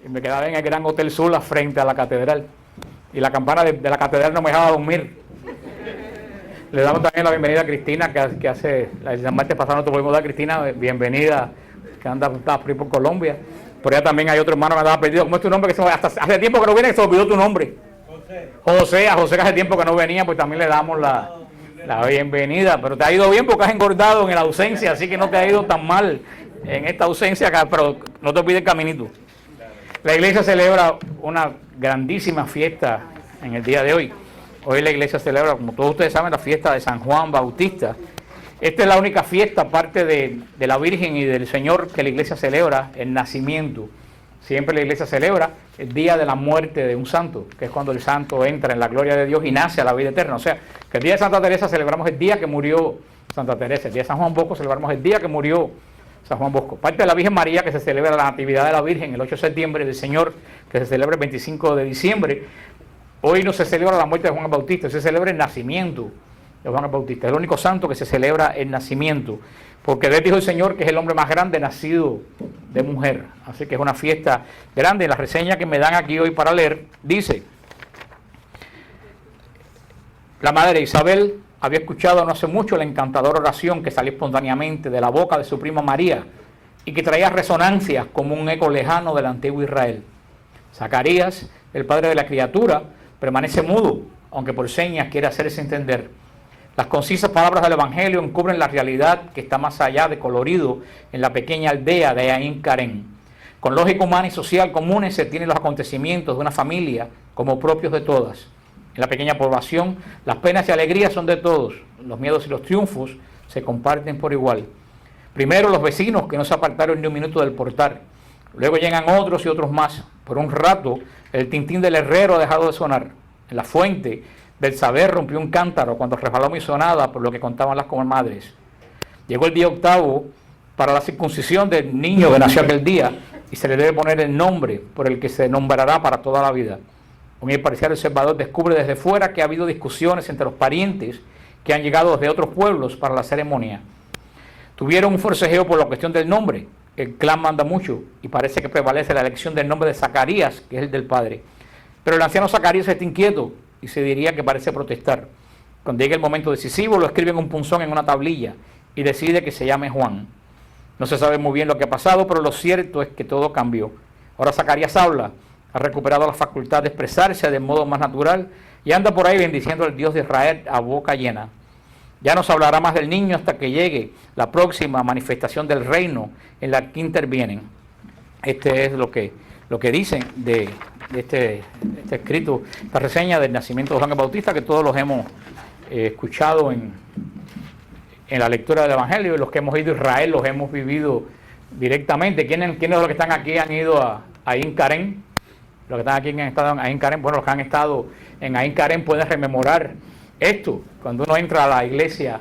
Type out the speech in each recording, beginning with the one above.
y me quedaba en el Gran Hotel Sula frente a la catedral. Y la campana de la catedral no me dejaba dormir. Le damos también la bienvenida a Cristina, que hace, el martes pasado no tuvimos dar. Cristina, bienvenida, que anda por Colombia. Por allá también hay otro hermano que andaba perdido. ¿Cómo es tu nombre? Hasta hace tiempo que no viene, que se olvidó tu nombre. José, a José, que hace tiempo que no venía, pues también le damos la bienvenida. Pero te ha ido bien porque has engordado en la ausencia, así que no te ha ido tan mal en esta ausencia, pero no te olvides el caminito. La iglesia celebra una grandísima fiesta en el día de hoy. Hoy la iglesia celebra, como todos ustedes saben, la fiesta de San Juan Bautista. Esta es la única fiesta, aparte de la Virgen y del Señor, que la iglesia celebra, el nacimiento. Siempre la iglesia celebra el día de la muerte de un santo, que es cuando el santo entra en la gloria de Dios y nace a la vida eterna. O sea, que el día de Santa Teresa celebramos el día que murió Santa Teresa. El día de San Juan Bosco celebramos el día que murió San Juan Bosco. Parte de la Virgen María, que se celebra la Natividad de la Virgen el 8 de septiembre, del Señor, que se celebra el 25 de diciembre. Hoy no se celebra la muerte de Juan el Bautista, se celebra el nacimiento de Juan el Bautista. Es el único santo que se celebra el nacimiento, porque de él dijo el Señor que es el hombre más grande nacido de mujer. Así que es una fiesta grande. La reseña que me dan aquí hoy para leer dice: la madre Isabel había escuchado no hace mucho la encantadora oración que salió espontáneamente de la boca de su prima María y que traía resonancias como un eco lejano del antiguo Israel. Zacarías, el padre de la criatura, permanece mudo, aunque por señas quiere hacerse entender. Las concisas palabras del Evangelio encubren la realidad que está más allá de colorido en la pequeña aldea de Ain Karen. Con lógica humana y social comunes se tienen los acontecimientos de una familia como propios de todas. En la pequeña población, las penas y alegrías son de todos. Los miedos y los triunfos se comparten por igual. Primero los vecinos que no se apartaron ni un minuto del portal. Luego llegan otros y otros más. Por un rato, el tintín del herrero ha dejado de sonar. En la fuente del saber rompió un cántaro cuando resbaló mi sonada por lo que contaban las comadres. Llegó el día octavo para la circuncisión del niño que nació aquel día y se le debe poner el nombre por el que se nombrará para toda la vida. Un imparcial observador descubre desde fuera que ha habido discusiones entre los parientes que han llegado desde otros pueblos para la ceremonia. Tuvieron un forcejeo por la cuestión del nombre. El clan manda mucho y parece que prevalece la elección del nombre de Zacarías, que es el del padre. Pero el anciano Zacarías está inquieto y se diría que parece protestar. Cuando llegue el momento decisivo, lo escribe en un punzón en una tablilla y decide que se llame Juan. No se sabe muy bien lo que ha pasado, pero lo cierto es que todo cambió. Ahora Zacarías habla, ha recuperado la facultad de expresarse de modo más natural y anda por ahí bendiciendo al Dios de Israel a boca llena. Ya no se hablará más del niño hasta que llegue la próxima manifestación del reino en la que intervienen. Este es lo que dicen de este escrito, esta reseña del nacimiento de Juan el Bautista, que todos los hemos escuchado en la lectura del Evangelio, y los que hemos ido a Israel los hemos vivido directamente. ¿Quiénes de los que están aquí han ido a Ain Karen? Los que están aquí han estado en Ain Karen, bueno, los que han estado en Ain Karen pueden rememorar esto. Cuando uno entra a la iglesia,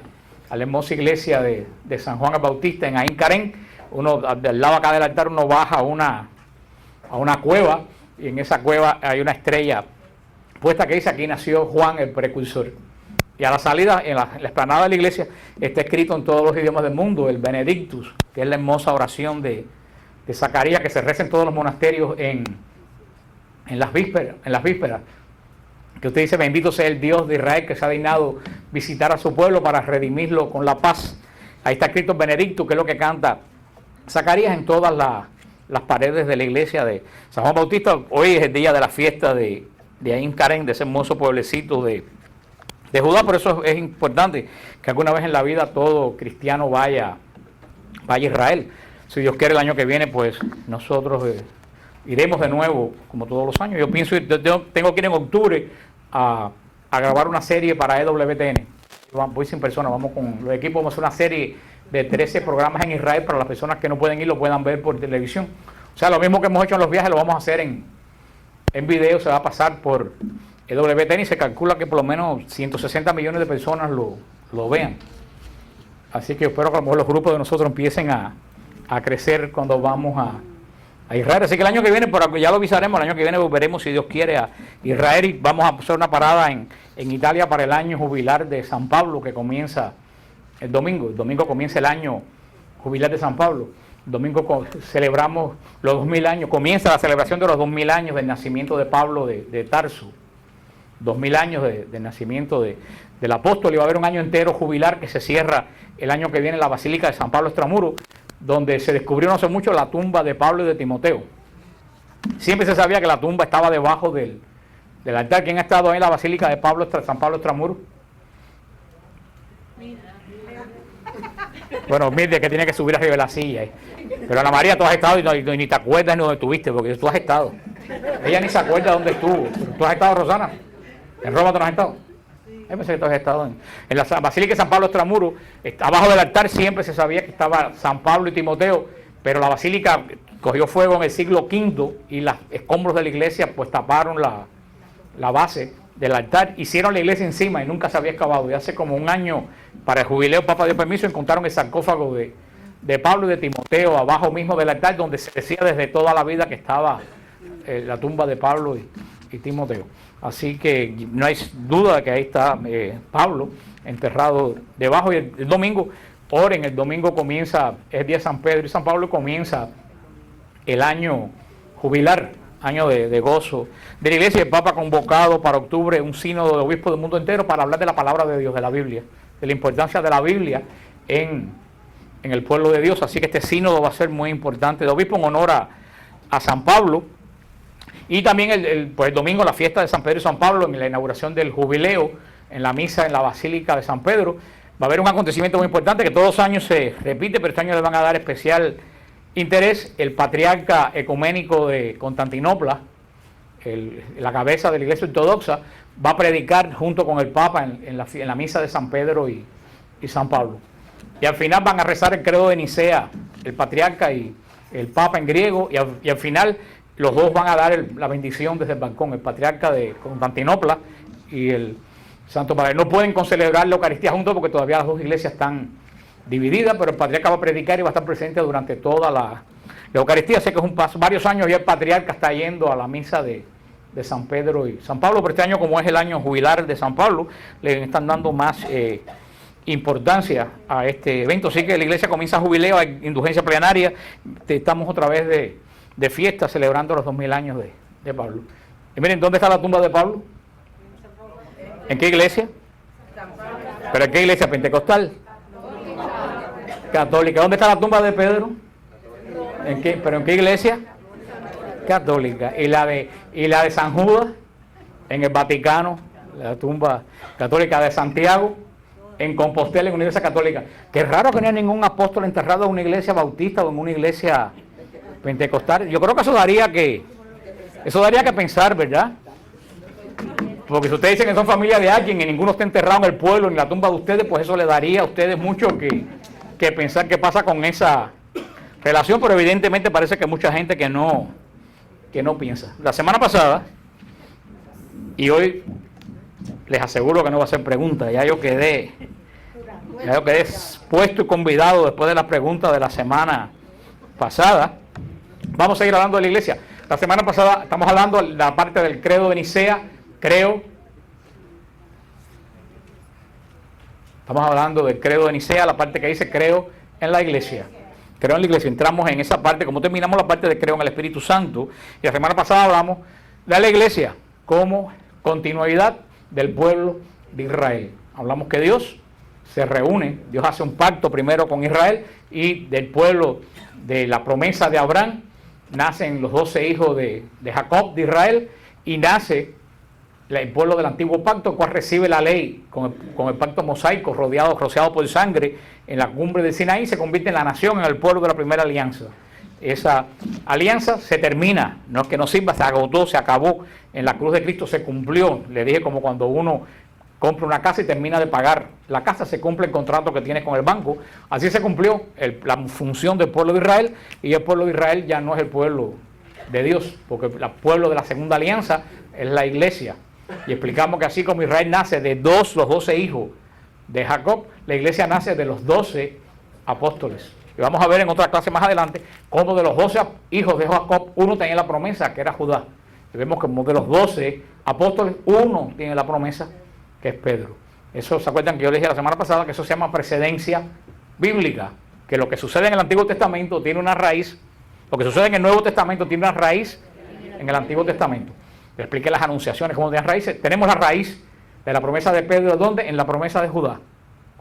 a la hermosa iglesia de San Juan el Bautista en Ain Karen, uno del lado acá del altar uno baja a una cueva, y en esa cueva hay una estrella puesta que dice: aquí nació Juan el precursor. Y a la salida, en la explanada de la iglesia, está escrito en todos los idiomas del mundo el Benedictus, que es la hermosa oración de Zacarías que se reza en todos los monasterios en las vísperas. Que usted dice: bendito sea el Dios de Israel, que se ha dignado visitar a su pueblo para redimirlo con la paz. Ahí está escrito el Benedictus, que es lo que canta Zacarías en todas las paredes de la iglesia de San Juan Bautista. Hoy es el día de la fiesta de Ain Karen, de ese hermoso pueblecito de Judá. Por eso es importante que alguna vez en la vida todo cristiano vaya a Israel. Si Dios quiere, el año que viene, pues nosotros iremos de nuevo, como todos los años. Yo pienso, yo tengo que ir en octubre a grabar una serie para EWTN. Voy sin persona, vamos con los equipos, vamos a hacer una serie de 13 programas en Israel para las personas que no pueden ir, lo puedan ver por televisión. O sea, lo mismo que hemos hecho en los viajes lo vamos a hacer en video, se va a pasar por EWTN y se calcula que por lo menos 160 millones de personas lo vean. Así que espero que a lo mejor los grupos de nosotros empiecen a crecer cuando vamos a Israel. Así que el año que viene, ya lo avisaremos, el año que viene volveremos, si Dios quiere, a Israel, y vamos a hacer una parada en Italia para el año jubilar de San Pablo, que comienza el domingo. El domingo comienza el año jubilar de San Pablo. domingo celebramos los 2000 años, comienza la celebración de los 2000 años del nacimiento de Pablo de Tarso. 2000 años de nacimiento del apóstol, y va a haber un año entero jubilar que se cierra el año que viene en la Basílica de San Pablo Extramuros, donde se descubrió no hace mucho la tumba de Pablo y de Timoteo. Siempre se sabía que la tumba estaba debajo del altar. ¿Quién ha estado ahí en la Basílica de San Pablo Extramuros? Bueno, mire que tiene que subir arriba de la silla. Pero Ana María, tú has estado y ni te acuerdas ni dónde estuviste, porque tú has estado. Ella ni se acuerda dónde estuvo. ¿Tú has estado, Rosana? ¿En Roma tú no has estado? Yo pensé que tú has estado en la Basílica de San Pablo Extramuros. Abajo del altar siempre se sabía que estaba San Pablo y Timoteo, pero la basílica cogió fuego en el siglo V y los escombros de la iglesia pues taparon la base del altar, hicieron la iglesia encima y nunca se había excavado. Y hace como un año, para el jubileo, Papa dio permiso, encontraron el sarcófago de Pablo y de Timoteo abajo mismo del altar, donde se decía desde toda la vida que estaba la tumba de Pablo y Timoteo. Así que no hay duda de que ahí está Pablo enterrado debajo. Y el domingo, oren, el domingo comienza, es día de San Pedro y San Pablo, y comienza el año jubilar, año de gozo de la iglesia. El Papa ha convocado para octubre un sínodo de obispos del mundo entero para hablar de la palabra de Dios, de la Biblia, de la importancia de la Biblia en el pueblo de Dios. Así que este sínodo va a ser muy importante de obispo en honor a San Pablo. Y también pues el domingo la fiesta de San Pedro y San Pablo, en la inauguración del jubileo, en la misa en la Basílica de San Pedro. Va a haber un acontecimiento muy importante que todos los años se repite, pero este año le van a dar especial interés. El patriarca ecuménico de Constantinopla, la cabeza de la Iglesia Ortodoxa, va a predicar junto con el Papa en la misa de San Pedro y San Pablo. Y al final van a rezar el credo de Nicea, el patriarca y el Papa en griego, y al final los dos van a dar la bendición desde el balcón, el patriarca de Constantinopla y el Santo Padre. No pueden celebrar la Eucaristía juntos porque todavía las dos iglesias están divididas, pero el patriarca va a predicar y va a estar presente durante toda la Eucaristía. Sé que es un paso, varios años ya el patriarca está yendo a la misa de San Pedro y San Pablo, pero este año, como es el año jubilar de San Pablo, le están dando más importancia a este evento. Así que la iglesia comienza jubileo, hay indulgencia plenaria, estamos otra vez de fiesta celebrando los 2000 años de Pablo. Y miren, ¿dónde está la tumba de Pablo? ¿En qué iglesia? ¿Pero en qué iglesia? ¿Pentecostal? Católica. ¿Dónde está la tumba de Pedro? ¿Pero en qué iglesia? Católica. ¿Y la de San Judas? En el Vaticano, la tumba católica de Santiago, en Compostela, en una iglesia católica. Qué raro que no haya ningún apóstol enterrado en una iglesia bautista o en una iglesia pentecostal. Yo creo que eso daría que pensar, ¿verdad? Porque si ustedes dicen que son familia de alguien y ninguno está enterrado en el pueblo, en la tumba de ustedes, pues eso le daría a ustedes mucho que pensar qué pasa con esa relación, pero evidentemente parece que hay mucha gente que no piensa. La semana pasada, y hoy les aseguro que no va a ser pregunta, ya yo quedé puesto y convidado después de las preguntas de la semana pasada. Vamos a seguir hablando de la iglesia. La semana pasada estamos hablando de la parte del credo de Nicea, estamos hablando del credo de Nicea, la parte que dice creo en la iglesia. Creo en la iglesia. Entramos en esa parte, como terminamos la parte de creo en el Espíritu Santo, y la semana pasada hablamos de la iglesia como continuidad del pueblo de Israel. Hablamos que Dios se reúne, Dios hace un pacto primero con Israel, y del pueblo de la promesa de Abraham nacen los 12 hijos de Jacob, de Israel, y nace el pueblo del antiguo pacto, el cual recibe la ley con el pacto mosaico, rociado por sangre en la cumbre de Sinaí, se convierte en la nación, en el pueblo de la primera alianza. Esa alianza se termina, no es que no sirva, se agotó, se acabó, en la cruz de Cristo se cumplió. Le dije, como cuando uno compra una casa y termina de pagar la casa, se cumple el contrato que tiene con el banco. Así se cumplió la función del pueblo de Israel, y el pueblo de Israel ya no es el pueblo de Dios, porque el pueblo de la segunda alianza es la iglesia. Y explicamos que así como Israel nace de los 12 hijos de Jacob, la iglesia nace de los 12 apóstoles. Y vamos a ver en otra clase más adelante cómo de los 12 hijos de Jacob, uno tenía la promesa, que era Judá. Y vemos que de los 12 apóstoles, uno tiene la promesa, que es Pedro. Eso, ¿se acuerdan que yo les dije la semana pasada que eso se llama precedencia bíblica? que lo que sucede en el Antiguo Testamento tiene una raíz, lo que sucede en el Nuevo Testamento tiene una raíz en el Antiguo Testamento. Le expliqué las anunciaciones, cómo tienen raíces. Tenemos la raíz de la promesa de Pedro, ¿dónde? En la promesa de Judá.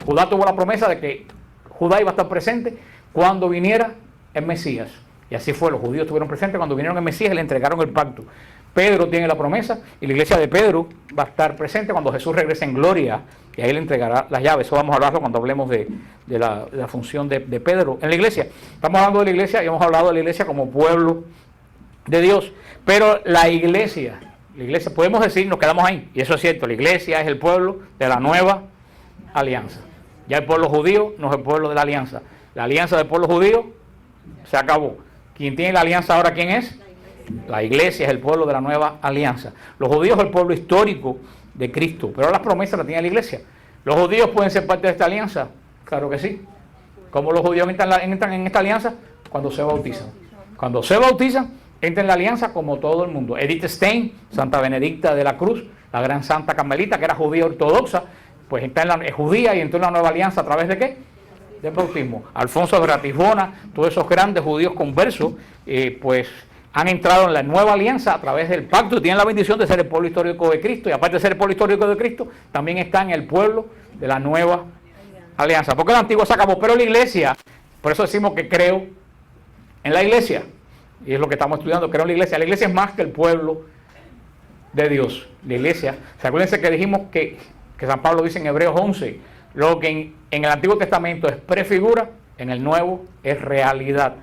Judá tuvo la promesa de que Judá iba a estar presente cuando viniera el Mesías. Y así fue, los judíos estuvieron presentes cuando vinieron el Mesías y le entregaron el pacto. Pedro tiene la promesa y la iglesia de Pedro va a estar presente cuando Jesús regrese en gloria y ahí le entregará las llaves. Eso vamos a hablarlo cuando hablemos de la función de Pedro en la iglesia. Estamos hablando de la iglesia y hemos hablado de la iglesia como pueblo de Dios. Pero la iglesia, podemos decir, nos quedamos ahí, y eso es cierto, la iglesia es el pueblo de la nueva alianza. Ya el pueblo judío no es el pueblo de la alianza. La alianza del pueblo judío se acabó. ¿Quién tiene la alianza ahora quién es? La iglesia es el pueblo de la nueva alianza. Los judíos es el pueblo histórico de Cristo, pero las promesas las tiene la iglesia. ¿Los judíos pueden ser parte de esta alianza? Claro que sí. ¿Cómo los judíos entran en esta alianza? Cuando se bautizan. Cuando se bautizan, entran en la alianza como todo el mundo. Edith Stein, Santa Benedicta de la Cruz, la gran santa carmelita, que era judía ortodoxa, pues es judía y entró en la nueva alianza a través de ¿qué? Del bautismo. Alfonso de Ratisbona, todos esos grandes judíos conversos, pues han entrado en la nueva alianza a través del pacto y tienen la bendición de ser el pueblo histórico de Cristo. Y aparte de ser el pueblo histórico de Cristo, también está en el pueblo de la nueva alianza. Porque la antigua se acabó, pero la iglesia, por eso decimos que creo en la iglesia. Y es lo que estamos estudiando, creo en la iglesia. La iglesia es más que el pueblo de Dios. La iglesia, ¿se acuérdense que dijimos que San Pablo dice en Hebreos 11, lo que en el Antiguo Testamento es prefigura, en el Nuevo es realidad.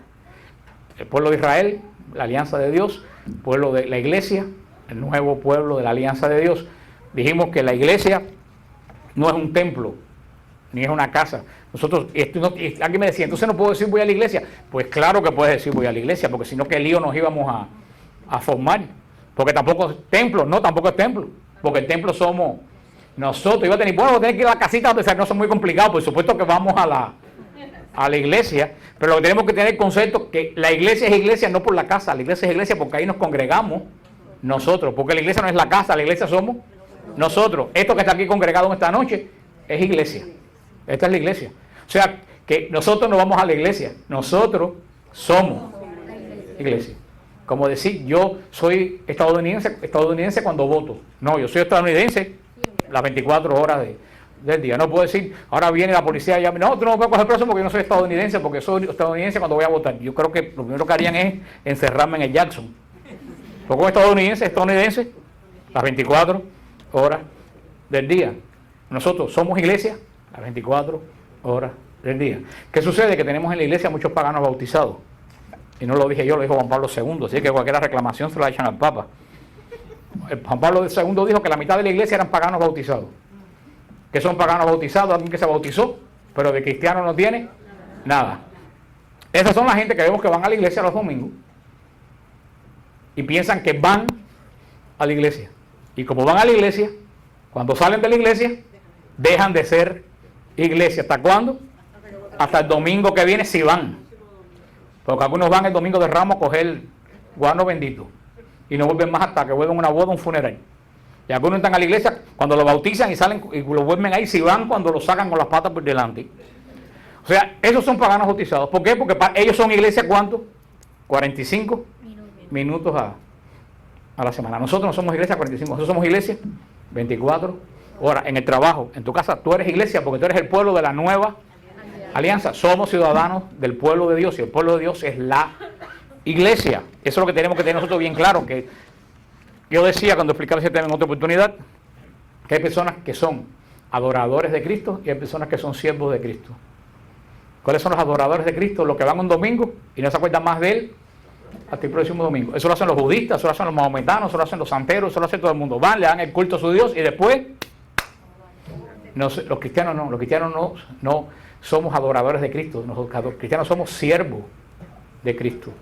El pueblo de Israel, la alianza de Dios, pueblo de la iglesia, el nuevo pueblo de la alianza de Dios. Dijimos que la iglesia no es un templo, ni es una casa. Nosotros, alguien me decía, entonces no puedo decir voy a la iglesia. Pues claro que puedes decir voy a la iglesia, porque si no, qué lío nos íbamos a formar. Porque tampoco es templo, no, tampoco es templo, porque el templo somos nosotros. Iba a tener, bueno, tener que ir a la casita donde no son muy complicados, por supuesto que vamos a la iglesia, pero lo que tenemos que tener el concepto que la iglesia es iglesia no por la casa, la iglesia es iglesia porque ahí nos congregamos nosotros, porque la iglesia no es la casa, la iglesia somos nosotros. Esto que está aquí congregado en esta noche es iglesia, esta es la iglesia. O sea, que nosotros no vamos a la iglesia, nosotros somos iglesia. Como decir, yo soy estadounidense cuando voto. No, yo soy estadounidense las 24 horas del día. No puedo decir, ahora viene la policía y ya, no, tú no me puedes coger preso porque yo no soy estadounidense, porque soy estadounidense cuando voy a votar. Yo creo que lo primero que harían es encerrarme en el Jackson. Porque como estadounidense, las 24 horas del día. Nosotros somos iglesia las 24 horas del día. ¿Qué sucede? Que tenemos en la iglesia muchos paganos bautizados. Y no lo dije yo, lo dijo Juan Pablo II, así que cualquier reclamación se la echan al Papa. Juan Pablo II dijo que la mitad de la iglesia eran paganos bautizados. ¿Qué son paganos bautizados? Alguien que se bautizó, pero de cristiano no tiene nada. Esas son la gente que vemos que van a la iglesia los domingos y piensan que van a la iglesia. Y como van a la iglesia, cuando salen de la iglesia, dejan de ser iglesia. ¿Hasta cuándo? Hasta el domingo que viene, si van. Porque algunos van el domingo de Ramos a coger guano bendito y no vuelven más hasta que vuelven a una boda o un funeral. Y algunos entran a la iglesia cuando lo bautizan y salen y lo vuelven ahí, si van cuando lo sacan con las patas por delante. O sea, esos son paganos bautizados. ¿Por qué? Porque ellos son iglesia, ¿cuánto? 45 minutos a la semana. Nosotros no somos iglesia 45, nosotros somos iglesia 24 horas. En el trabajo, en tu casa, tú eres iglesia porque tú eres el pueblo de la nueva alianza. Somos ciudadanos del pueblo de Dios y el pueblo de Dios es la iglesia. Eso es lo que tenemos que tener nosotros bien claro. Que yo decía cuando explicaba ese tema en otra oportunidad, que hay personas que son adoradores de Cristo y hay personas que son siervos de Cristo. ¿Cuáles son los adoradores de Cristo? Los que van un domingo y no se acuerdan más de él hasta el próximo domingo. Eso lo hacen los budistas, eso lo hacen los mahometanos, eso lo hacen los santeros, eso lo hace todo el mundo. Van, le dan el culto a su Dios y después los cristianos no. Los cristianos no somos adoradores de Cristo. Los cristianos somos siervos de Cristo.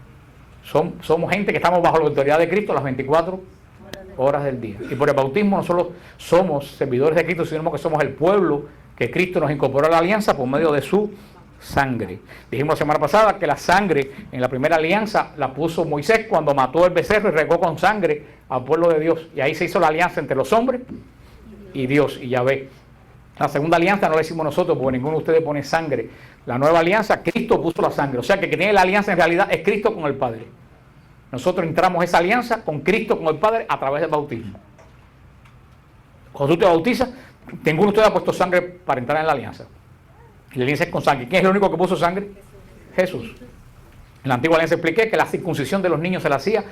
Somos gente que estamos bajo la autoridad de Cristo las 24 horas del día. Y por el bautismo no solo somos servidores de Cristo, sino que somos el pueblo que Cristo nos incorporó a la alianza por medio de su sangre. Dijimos la semana pasada que la sangre en la primera alianza la puso Moisés cuando mató el becerro y regó con sangre al pueblo de Dios. Y ahí se hizo la alianza entre los hombres y Dios y Yahvé. La segunda alianza no la hicimos nosotros, porque ninguno de ustedes pone sangre. La nueva alianza, Cristo puso la sangre. O sea que el que tiene la alianza en realidad es Cristo con el Padre. Nosotros entramos esa alianza con Cristo, con el Padre, a través del bautismo. Cuando tú te bautizas, ninguno de ustedes ha puesto sangre para entrar en la alianza. Y la alianza es con sangre. ¿Quién es el único que puso sangre? Jesús. En la antigua alianza expliqué que la circuncisión de los niños se la hacía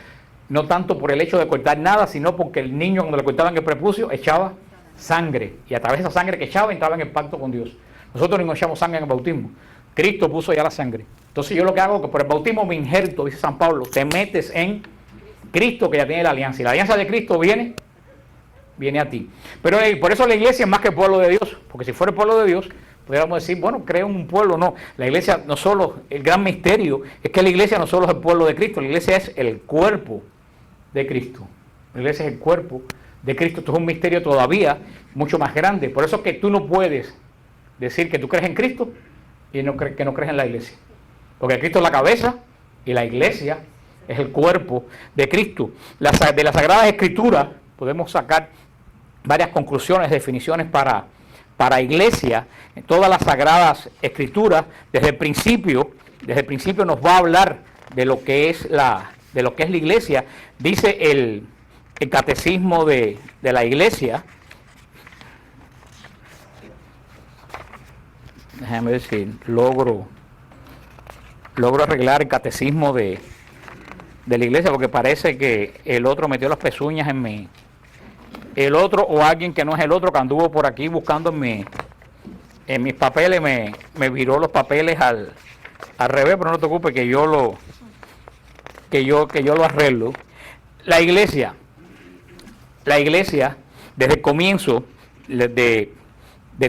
no tanto por el hecho de cortar nada, sino porque el niño cuando le cortaban el prepucio echaba sangre. Y a través de esa sangre que echaba entraba en el pacto con Dios. Nosotros no echamos sangre en el bautismo. Cristo puso ya la sangre. Entonces yo lo que hago es que por el bautismo me injerto, dice San Pablo, te metes en Cristo que ya tiene la alianza. Y la alianza de Cristo viene a ti. Pero por eso la iglesia es más que el pueblo de Dios. Porque si fuera el pueblo de Dios, podríamos decir, bueno, creo un pueblo. No, la iglesia no solo, el gran misterio es que la iglesia no solo es el pueblo de Cristo, la iglesia es el cuerpo de Cristo. La iglesia es el cuerpo de Cristo. Esto es un misterio todavía mucho más grande. Por eso es que tú no puedes decir que tú crees en Cristo y que no crees en la iglesia. Porque Cristo es la cabeza y la iglesia es el cuerpo de Cristo. De las Sagradas Escrituras podemos sacar varias conclusiones, definiciones para iglesia. En todas las Sagradas Escrituras, desde el principio nos va a hablar de lo que es la iglesia. Dice el catecismo de la iglesia. Déjame ver si logro arreglar el catecismo de la iglesia, porque parece que el otro metió las pezuñas en mí. El otro o alguien que no es el otro que anduvo por aquí buscando en mis papeles me viró los papeles al revés, pero no te preocupes que yo lo arreglo. La iglesia desde el comienzo de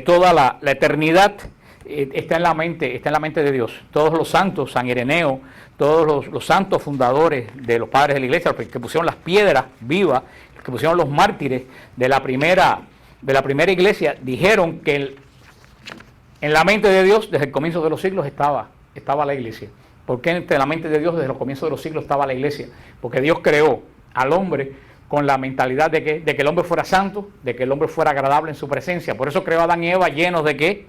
toda la eternidad está en la mente de Dios. Todos los santos, San Ireneo, todos los santos fundadores de los padres de la iglesia, los que pusieron las piedras vivas, los que pusieron los mártires de la primera iglesia, dijeron que en la mente de Dios desde el comienzo de los siglos estaba la iglesia. ¿Por qué en la mente de Dios desde los comienzos de los siglos estaba la iglesia? Porque Dios creó al hombre con la mentalidad de que el hombre fuera santo, de que el hombre fuera agradable en su presencia. Por eso creó a Adán y Eva llenos de ¿qué?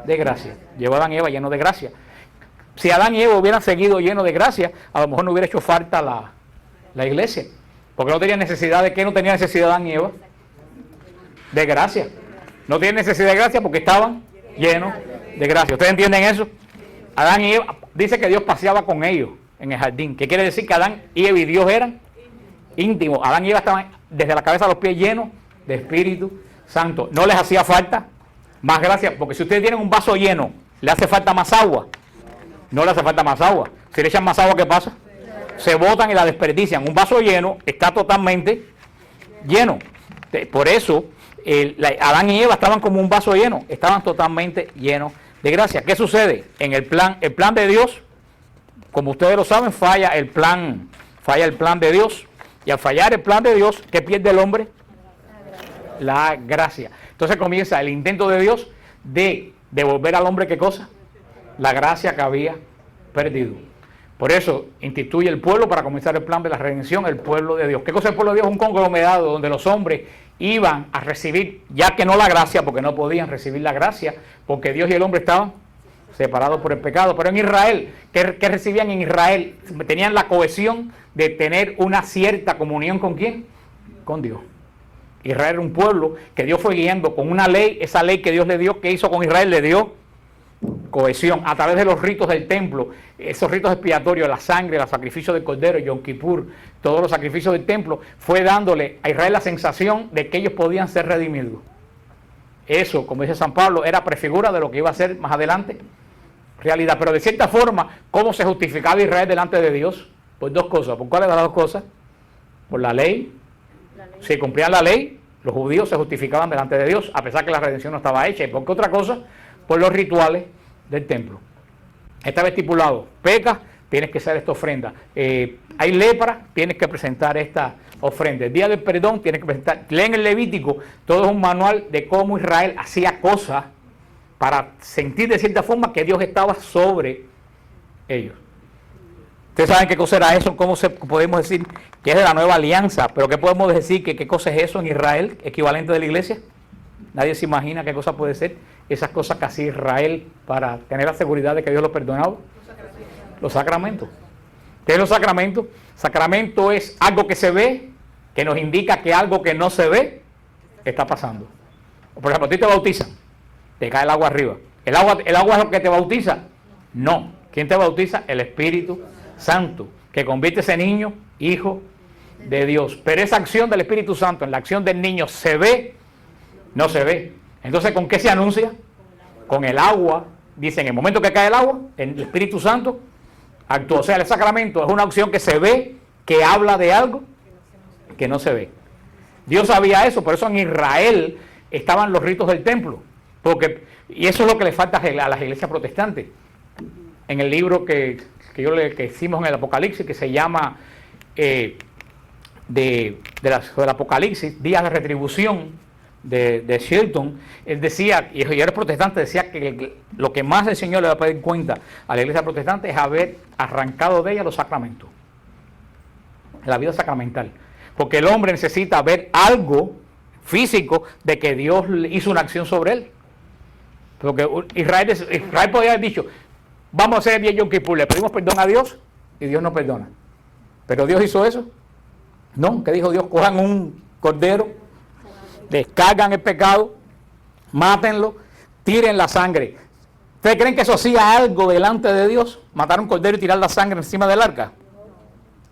De gracia. Llevó a Adán y Eva llenos de gracia. Si Adán y Eva hubieran seguido llenos de gracia, a lo mejor no hubiera hecho falta la iglesia. Porque no tenía necesidad de ¿qué? No tenía necesidad Adán y Eva de gracia. No tienen necesidad de gracia porque estaban llenos de gracia. ¿Ustedes entienden eso? Adán y Eva, dice que Dios paseaba con ellos en el jardín. ¿Qué quiere decir? Que Adán y Eva y Dios eran íntimos. Adán y Eva estaban desde la cabeza a los pies llenos de Espíritu Santo. No les hacía falta más gracia, porque si ustedes tienen un vaso lleno, ¿le hace falta más agua? No le hace falta más agua. Si le echan más agua, ¿qué pasa? Se botan y la desperdician. Un vaso lleno está totalmente lleno. Por eso, Adán y Eva estaban como un vaso lleno, estaban totalmente llenos de gracia. ¿Qué sucede? En el plan de Dios, como ustedes lo saben, falla el plan de Dios. Y al fallar el plan de Dios, ¿qué pierde el hombre? La gracia. Entonces comienza el intento de Dios de devolver al hombre, ¿qué cosa? La gracia que había perdido. Por eso instituye el pueblo para comenzar el plan de la redención, el pueblo de Dios. ¿Qué cosa es el pueblo de Dios? Un conglomerado donde los hombres iban a recibir, ya que no la gracia, porque no podían recibir la gracia, porque Dios y el hombre estaban separados por el pecado. Pero en Israel, ¿qué recibían en Israel? Tenían la cohesión de tener una cierta comunión ¿con quién? Con Dios. Israel era un pueblo que Dios fue guiando con una ley, esa ley que Dios le dio, ¿qué hizo con Israel? Le dio cohesión a través de los ritos del templo, esos ritos expiatorios, la sangre, el sacrificio del cordero, Yom Kippur, todos los sacrificios del templo, fue dándole a Israel la sensación de que ellos podían ser redimidos. Eso, como dice San Pablo, era prefigura de lo que iba a ser más adelante realidad. Pero de cierta forma, ¿cómo se justificaba Israel delante de Dios? Por dos cosas. ¿Por cuáles de las dos cosas? Por la ley. Si cumplían la ley, los judíos se justificaban delante de Dios, a pesar que la redención no estaba hecha. ¿Y por qué otra cosa? Por los rituales del templo. Estaba estipulado, pecas, tienes que hacer esta ofrenda. Hay lepra, tienes que presentar esta ofrenda. El día del perdón, tienes que presentar. Leen el Levítico, todo es un manual de cómo Israel hacía cosas para sentir de cierta forma que Dios estaba sobre ellos. Ustedes saben qué cosa era eso, cómo podemos decir que es de la nueva alianza, pero ¿qué podemos decir? ¿Qué cosa es eso en Israel, equivalente de la iglesia? Nadie se imagina qué cosa puede ser esas cosas que hacía Israel para tener la seguridad de que Dios lo perdonaba. Los sacramentos. ¿Qué es los sacramentos? Sacramento es algo que se ve, que nos indica que algo que no se ve está pasando. Por ejemplo, a ti te bautizan, te cae el agua arriba. ¿El agua es lo que te bautiza? No. ¿Quién te bautiza? El Espíritu Santo, que convierte a ese niño hijo de Dios. Pero esa acción del Espíritu Santo, en la acción del niño, ¿se ve? No se ve. Entonces, ¿con qué se anuncia? Con el agua. Dice, en el momento que cae el agua, el Espíritu Santo actúa. O sea, el sacramento es una acción que se ve, que habla de algo que no se ve. Dios sabía eso, por eso en Israel estaban los ritos del templo. Y eso es lo que le falta a las iglesias protestantes. En el libro que hicimos en el Apocalipsis, que se llama del Apocalipsis, Días de Retribución, de Shelton, él decía, y era protestante, decía que lo que más el Señor le va a pedir cuenta a la iglesia protestante es haber arrancado de ella los sacramentos, la vida sacramental, porque el hombre necesita ver algo físico de que Dios hizo una acción sobre él. Porque Israel podría haber dicho, vamos a hacer el día de Yom Kippur, le pedimos perdón a Dios y Dios nos perdona, pero Dios hizo eso. No, ¿qué dijo Dios? Cojan un cordero, descargan el pecado, mátenlo, tiren la sangre. ¿Ustedes creen que eso hacía algo delante de Dios? Matar un cordero y tirar la sangre encima del arca.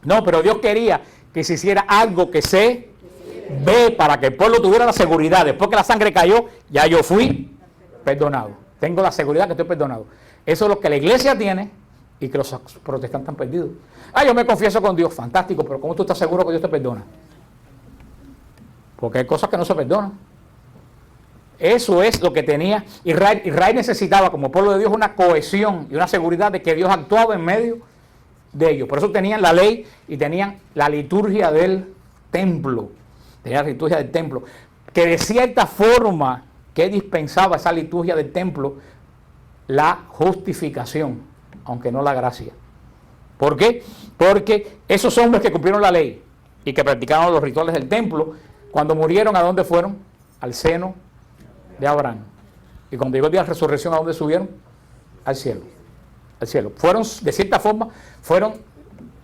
No, pero Dios quería que se hiciera algo que se ve para que el pueblo tuviera la seguridad. Después que la sangre cayó, ya yo fui perdonado. Tengo la seguridad que estoy perdonado. Eso es lo que la iglesia tiene y que los protestantes han perdido. Yo me confieso con Dios, fantástico, pero ¿cómo tú estás seguro que Dios te perdona? Porque hay cosas que no se perdonan. Eso es lo que tenía Israel. Israel necesitaba, como pueblo de Dios, una cohesión y una seguridad de que Dios actuaba en medio de ellos. Por eso tenían la ley y tenían la liturgia del templo. Tenían la liturgia del templo, que de cierta forma que dispensaba esa liturgia del templo la justificación, aunque no la gracia. ¿Por qué? Porque esos hombres que cumplieron la ley y que practicaron los rituales del templo, cuando murieron, ¿a dónde fueron? Al seno de Abraham. Y cuando llegó el día de la resurrección, ¿a dónde subieron? Al cielo. Al cielo. Fueron, de cierta forma, fueron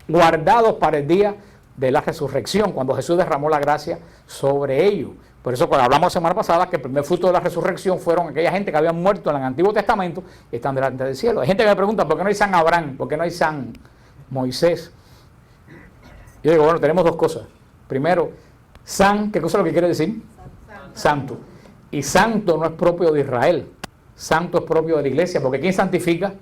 guardados para el día de la resurrección, cuando Jesús derramó la gracia sobre ellos. Por eso, cuando hablamos la semana pasada, que el primer fruto de la resurrección fueron aquella gente que habían muerto en el Antiguo Testamento y están delante del cielo. Hay gente que me pregunta, ¿por qué no hay San Abraham? ¿Por qué no hay San Moisés? Yo digo, bueno, tenemos dos cosas. Primero, San, ¿qué cosa es lo que quiere decir? Santo. Y santo no es propio de Israel. Santo es propio de la iglesia, porque ¿quién santifica?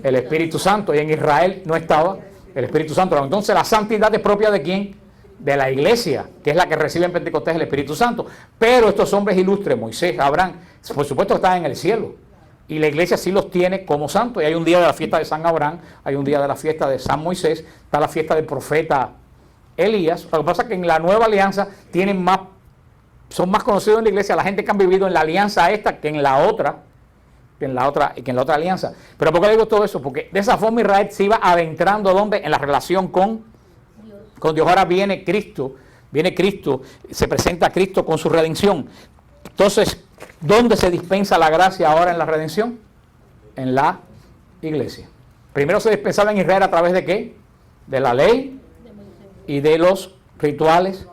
El Espíritu Santo. Y en Israel no estaba el Espíritu Santo. Entonces, ¿la santidad es propia de quién? De la iglesia, que es la que recibe en Pentecostés el Espíritu Santo. Pero estos hombres ilustres, Moisés, Abraham, por supuesto están en el cielo. Y la iglesia sí los tiene como santos. Y hay un día de la fiesta de San Abraham, hay un día de la fiesta de San Moisés, está la fiesta del profeta Elías. Lo que pasa es que en la nueva alianza son más conocidos en la iglesia la gente que han vivido en la alianza esta que en la otra alianza. Pero ¿por qué digo todo eso? Porque de esa forma Israel se iba adentrando ¿dónde? En la relación con Dios. Ahora viene Cristo, se presenta a Cristo con su redención. Entonces, ¿dónde se dispensa la gracia ahora en la redención? En la iglesia. Primero se dispensaba en Israel a través de ¿qué? De la ley y de los rituales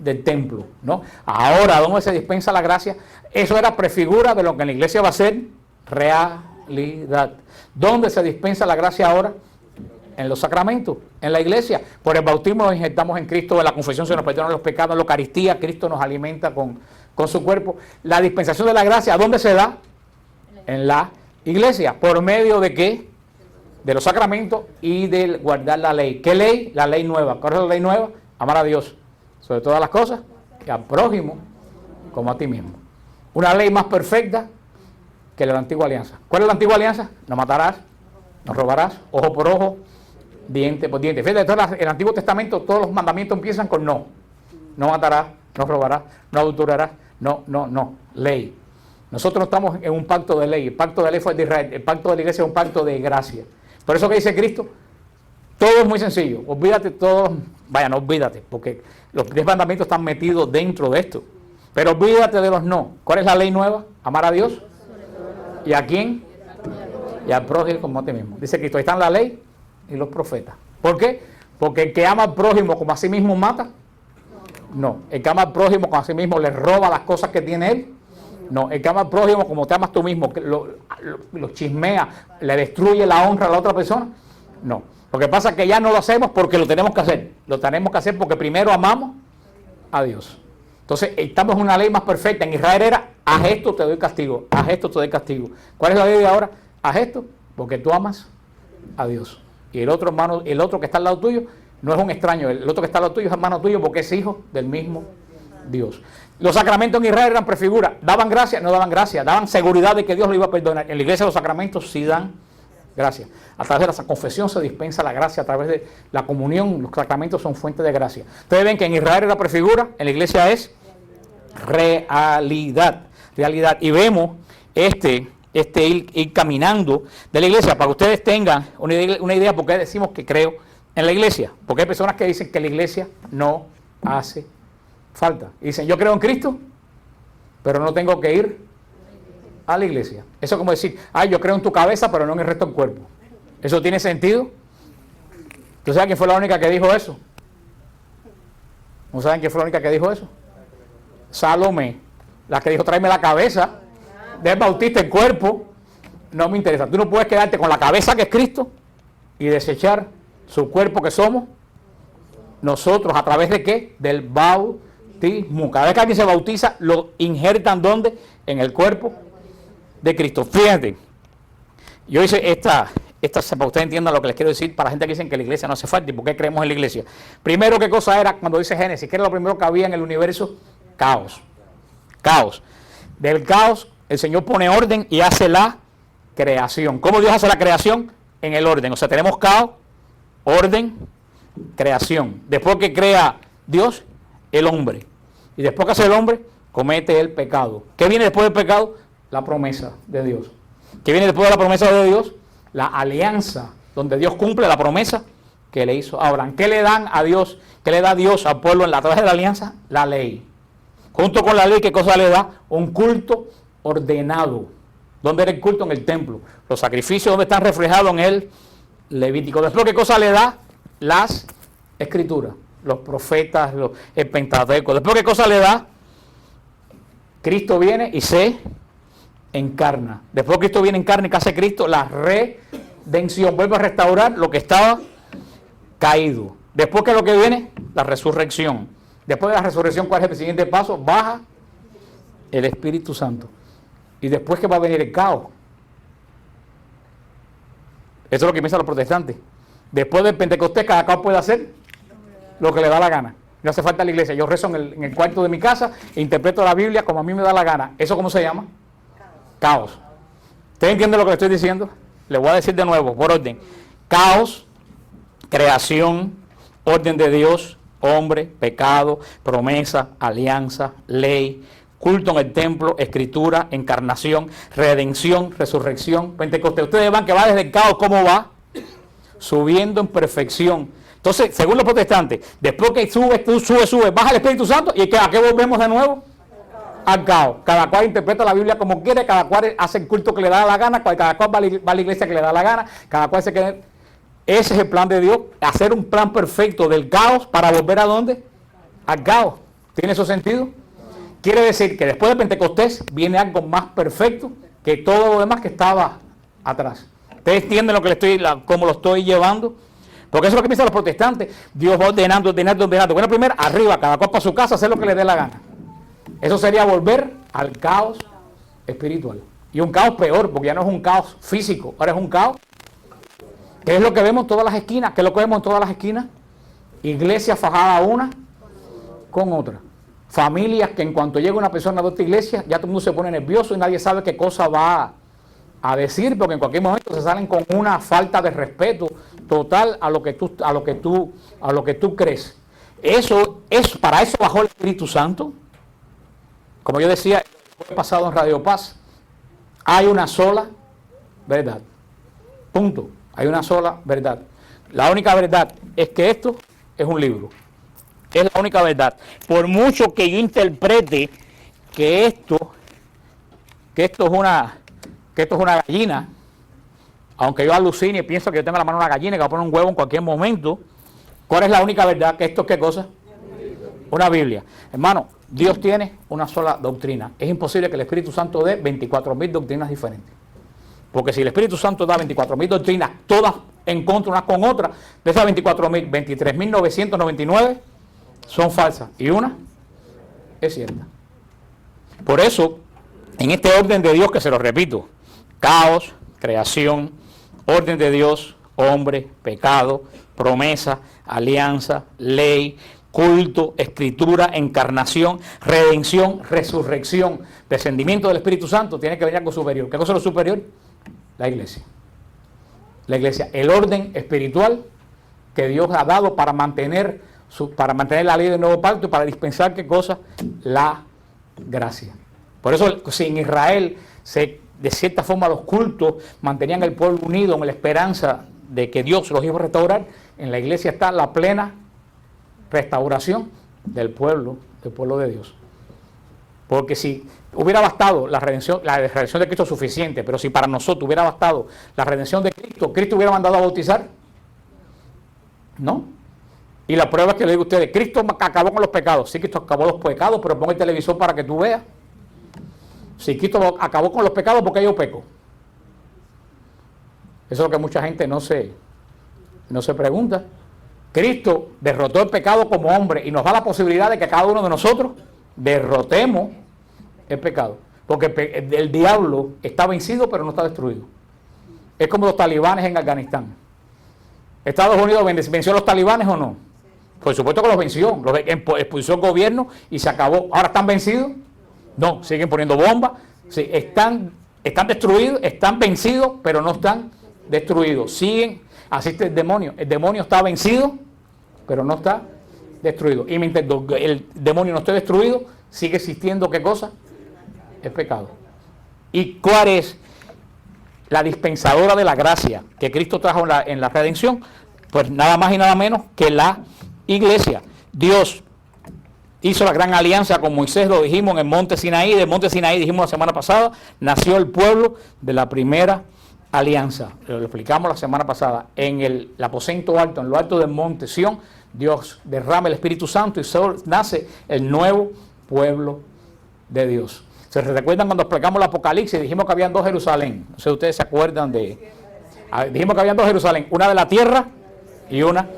del templo, ¿no? Ahora, ¿dónde se dispensa la gracia? Eso era prefigura de lo que en la iglesia va a ser realidad. ¿Dónde se dispensa la gracia ahora? En los sacramentos, en la iglesia. Por el bautismo nos injertamos en Cristo, en la confesión se nos perdonan los pecados, en la Eucaristía Cristo nos alimenta con su cuerpo. La dispensación de la gracia, ¿dónde se da? En la iglesia. ¿Por medio de qué? De los sacramentos y de guardar la ley. ¿Qué ley? La ley nueva. ¿Cuál es la ley nueva? Amar a Dios sobre todas las cosas y al prójimo como a ti mismo. Una ley más perfecta que la antigua alianza. ¿Cuál es la antigua alianza? No matarás, no robarás, ojo por ojo, diente por diente. Fíjate, en el Antiguo Testamento todos los mandamientos empiezan con no. No matarás, no robarás, no adulterarás, no. Ley. Nosotros estamos en un pacto de ley. El pacto de ley fue el de Israel. El pacto de la iglesia es un pacto de gracia. Por eso que dice Cristo, todo es muy sencillo. Olvídate no olvídate, porque los 10 mandamientos están metidos dentro de esto. Pero olvídate de los no. ¿Cuál es la ley nueva? Amar a Dios. ¿Y a quién? Y al prójimo como a ti mismo. Dice Cristo, ahí están la ley y los profetas. ¿Por qué? Porque el que ama al prójimo como a sí mismo mata. No. El que ama al prójimo como a sí mismo le roba las cosas que tiene él. No. El que ama al prójimo como te amas tú mismo, que lo chismea, le destruye la honra a la otra persona. No. Lo que pasa es que ya no lo hacemos porque lo tenemos que hacer. Lo tenemos que hacer porque primero amamos a Dios. Entonces, estamos en una ley más perfecta. En Israel era, haz esto, te doy castigo. Haz esto, te doy castigo. ¿Cuál es la ley de ahora? Haz esto porque tú amas a Dios. Y el otro hermano, el otro que está al lado tuyo, no es un extraño. El otro que está al lado tuyo es hermano tuyo porque es hijo del mismo Dios. Los sacramentos en Israel eran prefiguras. ¿Daban gracia? No daban gracia. Daban seguridad de que Dios lo iba a perdonar. En la iglesia los sacramentos sí dan gracia. A través de la confesión se dispensa la gracia, a través de la comunión, los sacramentos son fuentes de gracia. Ustedes ven que en Israel era prefigura, en la iglesia es realidad. Y vemos ir caminando de la iglesia, para que ustedes tengan una idea por qué decimos que creo en la iglesia. Porque hay personas que dicen que la iglesia no hace falta. Y dicen, yo creo en Cristo, pero no tengo que ir a la iglesia. Eso es como decir, yo creo en tu cabeza, pero no en el resto del cuerpo. ¿Eso tiene sentido? ¿Tú sabes quién fue la única que dijo eso? ¿No saben quién fue la única que dijo eso? Salomé, la que dijo, tráeme la cabeza del Bautista, el cuerpo, no me interesa. Tú no puedes quedarte con la cabeza que es Cristo y desechar su cuerpo que somos nosotros. ¿A través de qué? Del bautismo. Cada vez que alguien se bautiza, lo injertan ¿dónde? En el cuerpo de Cristo. Fíjate, yo hice esta para que ustedes entiendan lo que les quiero decir, para la gente que dicen que la iglesia no hace falta y por qué creemos en la iglesia. Primero, ¿qué cosa era cuando dice Génesis? ¿Qué era lo primero que había en el universo? Caos. Caos. Del caos, el Señor pone orden y hace la creación. ¿Cómo Dios hace la creación? En el orden. O sea, tenemos caos, orden, creación. Después que crea Dios, el hombre. Y después que hace el hombre, comete el pecado. ¿Qué viene después del pecado? La promesa de Dios. ¿Qué viene después de la promesa de Dios? La alianza, donde Dios cumple la promesa que le hizo a Abraham. ¿Qué le dan a Dios? ¿Qué le da Dios al pueblo a través de la alianza? La ley. Junto con la ley, ¿qué cosa le da? Un culto ordenado. ¿Dónde era el culto? En el templo. Los sacrificios, ¿dónde están reflejados? En el Levítico. Después, ¿qué cosa le da? Las escrituras. Los profetas, el Pentateuco. Después, ¿qué cosa le da? Cristo viene y se encarna. Después que Cristo viene en carne, ¿qué hace Cristo? La redención. Vuelve a restaurar lo que estaba caído. Después, ¿qué es lo que viene? La resurrección. Después de la resurrección, ¿cuál es el siguiente paso? Baja el Espíritu Santo. Y después que va a venir el caos. Eso es lo que piensan los protestantes. Después del Pentecostés, cada cual puede hacer lo que le da la gana. No hace falta la iglesia. Yo rezo en el cuarto de mi casa e interpreto la Biblia como a mí me da la gana. ¿Eso cómo se llama? Caos. ¿Ustedes entienden lo que le estoy diciendo? Le voy a decir de nuevo, por orden. Caos, creación, orden de Dios, hombre, pecado, promesa, alianza, ley, culto en el templo, escritura, encarnación, redención, resurrección, Pentecostés. Ustedes van que va desde el caos, ¿cómo va? Subiendo en perfección. Entonces, según los protestantes, después que sube, baja el Espíritu Santo, ¿y a qué volvemos de nuevo? Al caos. Cada cual interpreta la Biblia como quiere, cada cual hace el culto que le da la gana, cada cual va a la iglesia que le da la gana, cada cual se queda. Ese es el plan de Dios, hacer un plan perfecto del caos para volver ¿a dónde? Al caos. ¿Tiene eso sentido? Quiere decir que después de Pentecostés viene algo más perfecto que todo lo demás que estaba atrás. ¿Ustedes entienden lo que cómo lo estoy llevando? Porque eso es lo que piensan los protestantes. Dios va ordenando. Bueno, primero, arriba, cada cual para su casa, hacer lo que le dé la gana. Eso sería volver al caos espiritual. Y un caos peor, porque ya no es un caos físico, ahora es un caos. ¿Qué es lo que vemos en todas las esquinas? ¿Qué es lo que vemos en todas las esquinas? Iglesias fajadas una con otra. Familias que en cuanto llega una persona de otra iglesia, ya todo el mundo se pone nervioso y nadie sabe qué cosa va a decir, porque en cualquier momento se salen con una falta de respeto total a lo que tú crees. Para eso bajó el Espíritu Santo. Como yo decía el pasado en Radio Paz, hay una sola verdad. Punto. Hay una sola verdad. La única verdad es que esto es un libro. Es la única verdad. Por mucho que yo interprete que esto es una gallina, aunque yo alucine y pienso que yo tengo en la mano una gallina que va a poner un huevo en cualquier momento, ¿cuál es la única verdad? Que esto es ¿qué cosa? Una Biblia. Hermano, Dios tiene una sola doctrina. Es imposible que el Espíritu Santo dé 24.000 doctrinas diferentes. Porque si el Espíritu Santo da 24.000 doctrinas, todas en contra unas con otras, de esas 24.000, 23.999 son falsas y una es cierta. Por eso, en este orden de Dios, que se lo repito, caos, creación, orden de Dios, hombre, pecado, promesa, alianza, ley, culto, escritura, encarnación, redención, resurrección, descendimiento del Espíritu Santo, tiene que venir algo superior. ¿Qué cosa es lo superior? La iglesia. La iglesia, el orden espiritual que Dios ha dado para mantener la ley del nuevo pacto y para dispensar ¿qué cosa? La gracia. Por eso, si en Israel de cierta forma los cultos mantenían el pueblo unido en la esperanza de que Dios los iba a restaurar, en la iglesia está la plena restauración del pueblo de Dios. Porque si hubiera bastado la redención de Cristo suficiente, pero si para nosotros hubiera bastado la redención de Cristo, ¿Cristo hubiera mandado a bautizar? No. Y la prueba es que le digo a ustedes, Cristo acabó con los pecados. Sí, Cristo acabó los pecados, pero pon el televisor para que tú veas. Si Cristo acabó con los pecados, ¿por qué yo peco? Eso es lo que mucha gente no se pregunta. Cristo derrotó el pecado como hombre y nos da la posibilidad de que cada uno de nosotros derrotemos el pecado. Porque el diablo está vencido pero no está destruido. Es como los talibanes en Afganistán. ¿Estados Unidos venció a los talibanes o no? Por supuesto que los venció. Los expulsó el gobierno y se acabó. ¿Ahora están vencidos? No, siguen poniendo bombas. Sí, están destruidos, están vencidos pero no están destruidos. Siguen. Así está el demonio. El demonio está vencido, pero no está destruido. Y mientras el demonio no esté destruido, sigue existiendo ¿qué cosa? El pecado. ¿Y cuál es la dispensadora de la gracia que Cristo trajo en la redención? Pues nada más y nada menos que la iglesia. Dios hizo la gran alianza con Moisés, lo dijimos en el monte Sinaí. Del monte Sinaí, dijimos la semana pasada, nació el pueblo de la primera alianza. Lo explicamos la semana pasada. En el aposento alto, en lo alto del monte Sión, Dios derrama el Espíritu Santo y nace el nuevo pueblo de Dios. ¿Se recuerdan cuando explicamos el Apocalipsis? Dijimos que habían dos Jerusalén. No sé si ustedes se acuerdan dijimos que habían dos Jerusalén, una de la tierra y una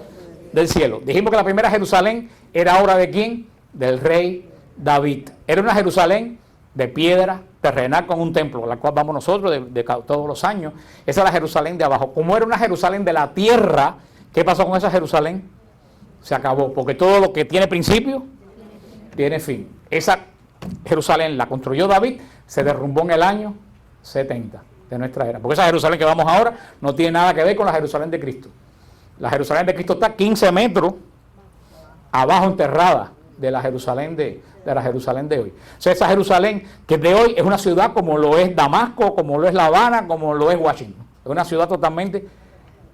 del cielo. Dijimos que la primera Jerusalén era obra de ¿quién? Del rey David. Era una Jerusalén de piedra terrenal con un templo, a la cual vamos nosotros de todos los años. Esa es la Jerusalén de abajo. Como era una Jerusalén de la tierra, ¿qué pasó con esa Jerusalén? Se acabó, porque todo lo que tiene principio tiene fin. Esa Jerusalén la construyó David, se derrumbó en el año 70 de nuestra era. Porque esa Jerusalén que vamos ahora no tiene nada que ver con la Jerusalén de Cristo. La Jerusalén de Cristo está 15 metros abajo enterrada de la Jerusalén de hoy. O sea, esa Jerusalén que de hoy es una ciudad como lo es Damasco, como lo es La Habana, como lo es Washington. Es una ciudad totalmente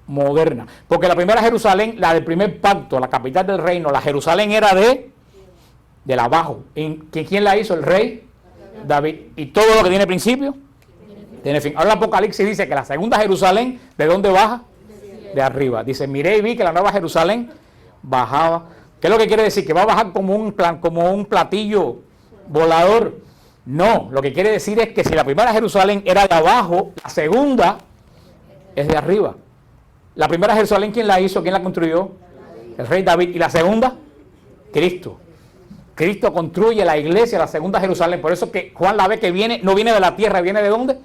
moderna. Porque la primera Jerusalén, la del primer pacto, la capital del reino, la Jerusalén era del abajo. ¿Quién la hizo? El rey David. Y todo lo que tiene principio tiene fin. Ahora el Apocalipsis dice que la segunda Jerusalén, ¿de dónde baja? De arriba. Dice, miré y vi que la nueva Jerusalén bajaba. ¿Qué es lo que quiere decir? ¿Que va a bajar como un platillo volador? No, lo que quiere decir es que si la primera Jerusalén era de abajo, la segunda es de arriba. La primera Jerusalén, ¿quién la hizo? ¿Quién la construyó? El rey David. ¿Y la segunda? Cristo. Cristo construye la iglesia, la segunda Jerusalén. Por eso que Juan la ve que viene, no viene de la tierra, viene ¿de dónde?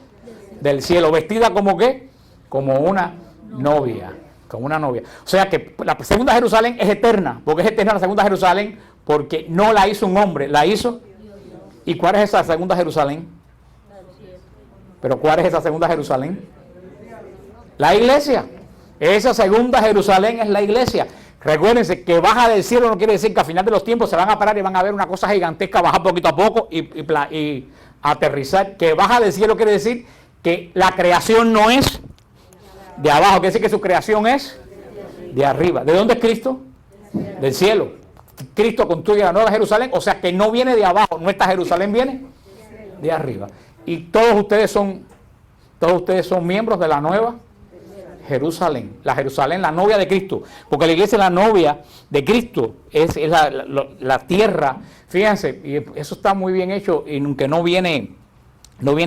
Del cielo. ¿Vestida como qué? Como una novia. Como una novia. O sea que la segunda Jerusalén es eterna. ¿Por qué es eterna la segunda Jerusalén? Porque no la hizo un hombre, la hizo. ¿Y cuál es esa segunda Jerusalén? ¿Pero cuál es esa segunda Jerusalén? La iglesia. Esa segunda Jerusalén es la iglesia. Recuérdense que baja del cielo no quiere decir que al final de los tiempos se van a parar y van a ver una cosa gigantesca bajar poquito a poco y aterrizar. Que baja del cielo quiere decir que la creación no es de abajo, quiere decir que su creación es de arriba. ¿De dónde es Cristo? Del cielo. Cristo construye la nueva Jerusalén, o sea que no viene de abajo, nuestra Jerusalén viene de arriba. Y todos ustedes son miembros de la nueva Jerusalén, la novia de Cristo, porque la iglesia es la novia de Cristo, es la tierra. Fíjense, y eso está muy bien hecho, y aunque no viene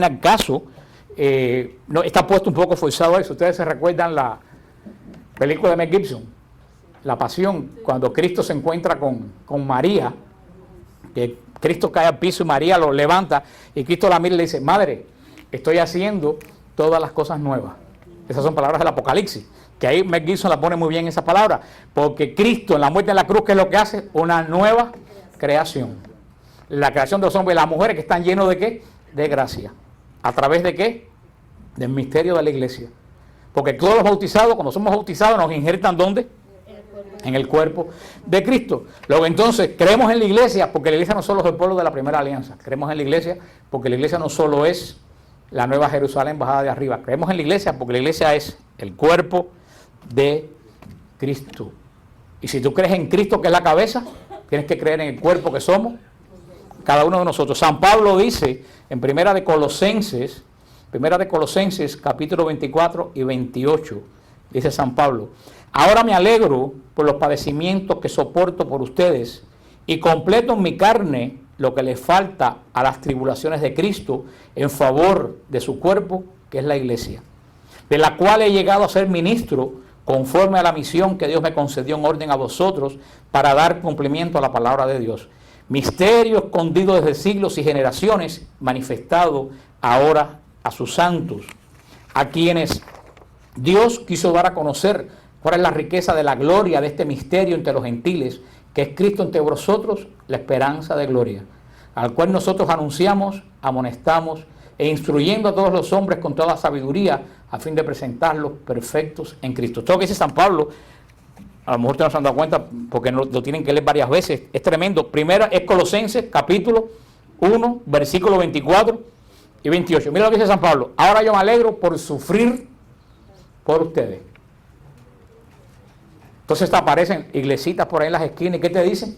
al caso, no, está puesto un poco forzado eso. Ustedes se recuerdan la película de Mel Gibson, La Pasión, cuando Cristo se encuentra con María, que Cristo cae al piso y María lo levanta, y Cristo la mira y le dice: madre, estoy haciendo todas las cosas nuevas. Esas son palabras del Apocalipsis, que ahí Mel Gibson la pone muy bien esa palabra, porque Cristo en la muerte en la cruz, ¿qué es lo que hace? Una nueva creación. La creación de los hombres y las mujeres que están llenos de ¿qué? De gracia. ¿A través de qué? Del misterio de la iglesia. Porque todos los bautizados, cuando somos bautizados, nos injertan ¿dónde? En el cuerpo de Cristo. Luego entonces, creemos en la iglesia, porque la iglesia no solo es el pueblo de la primera alianza. Creemos en la iglesia porque la iglesia no solo es la nueva Jerusalén bajada de arriba. Creemos en la iglesia porque la iglesia es el cuerpo de Cristo. Y si tú crees en Cristo, que es la cabeza, tienes que creer en el cuerpo que somos cada uno de nosotros. San Pablo dice en Primera de Colosenses capítulo 24 y 28, dice San Pablo: ahora me alegro por los padecimientos que soporto por ustedes y completo en mi carne lo que le falta a las tribulaciones de Cristo en favor de su cuerpo, que es la iglesia, de la cual he llegado a ser ministro conforme a la misión que Dios me concedió en orden a vosotros para dar cumplimiento a la palabra de Dios. Misterio escondido desde siglos y generaciones, manifestado ahora a sus santos, a quienes Dios quiso dar a conocer cuál es la riqueza de la gloria de este misterio entre los gentiles, que es Cristo entre vosotros, la esperanza de gloria, al cual nosotros anunciamos, amonestamos e instruyendo a todos los hombres con toda sabiduría, a fin de presentarlos perfectos en Cristo. Esto que dice San Pablo, a lo mejor ustedes no se han dado cuenta porque lo tienen que leer varias veces, es tremendo. Primera es Colosenses, capítulo 1, versículo 24 y 28. Mira lo que dice San Pablo: ahora yo me alegro por sufrir por ustedes. Entonces te aparecen iglesitas por ahí en las esquinas, ¿y qué te dicen?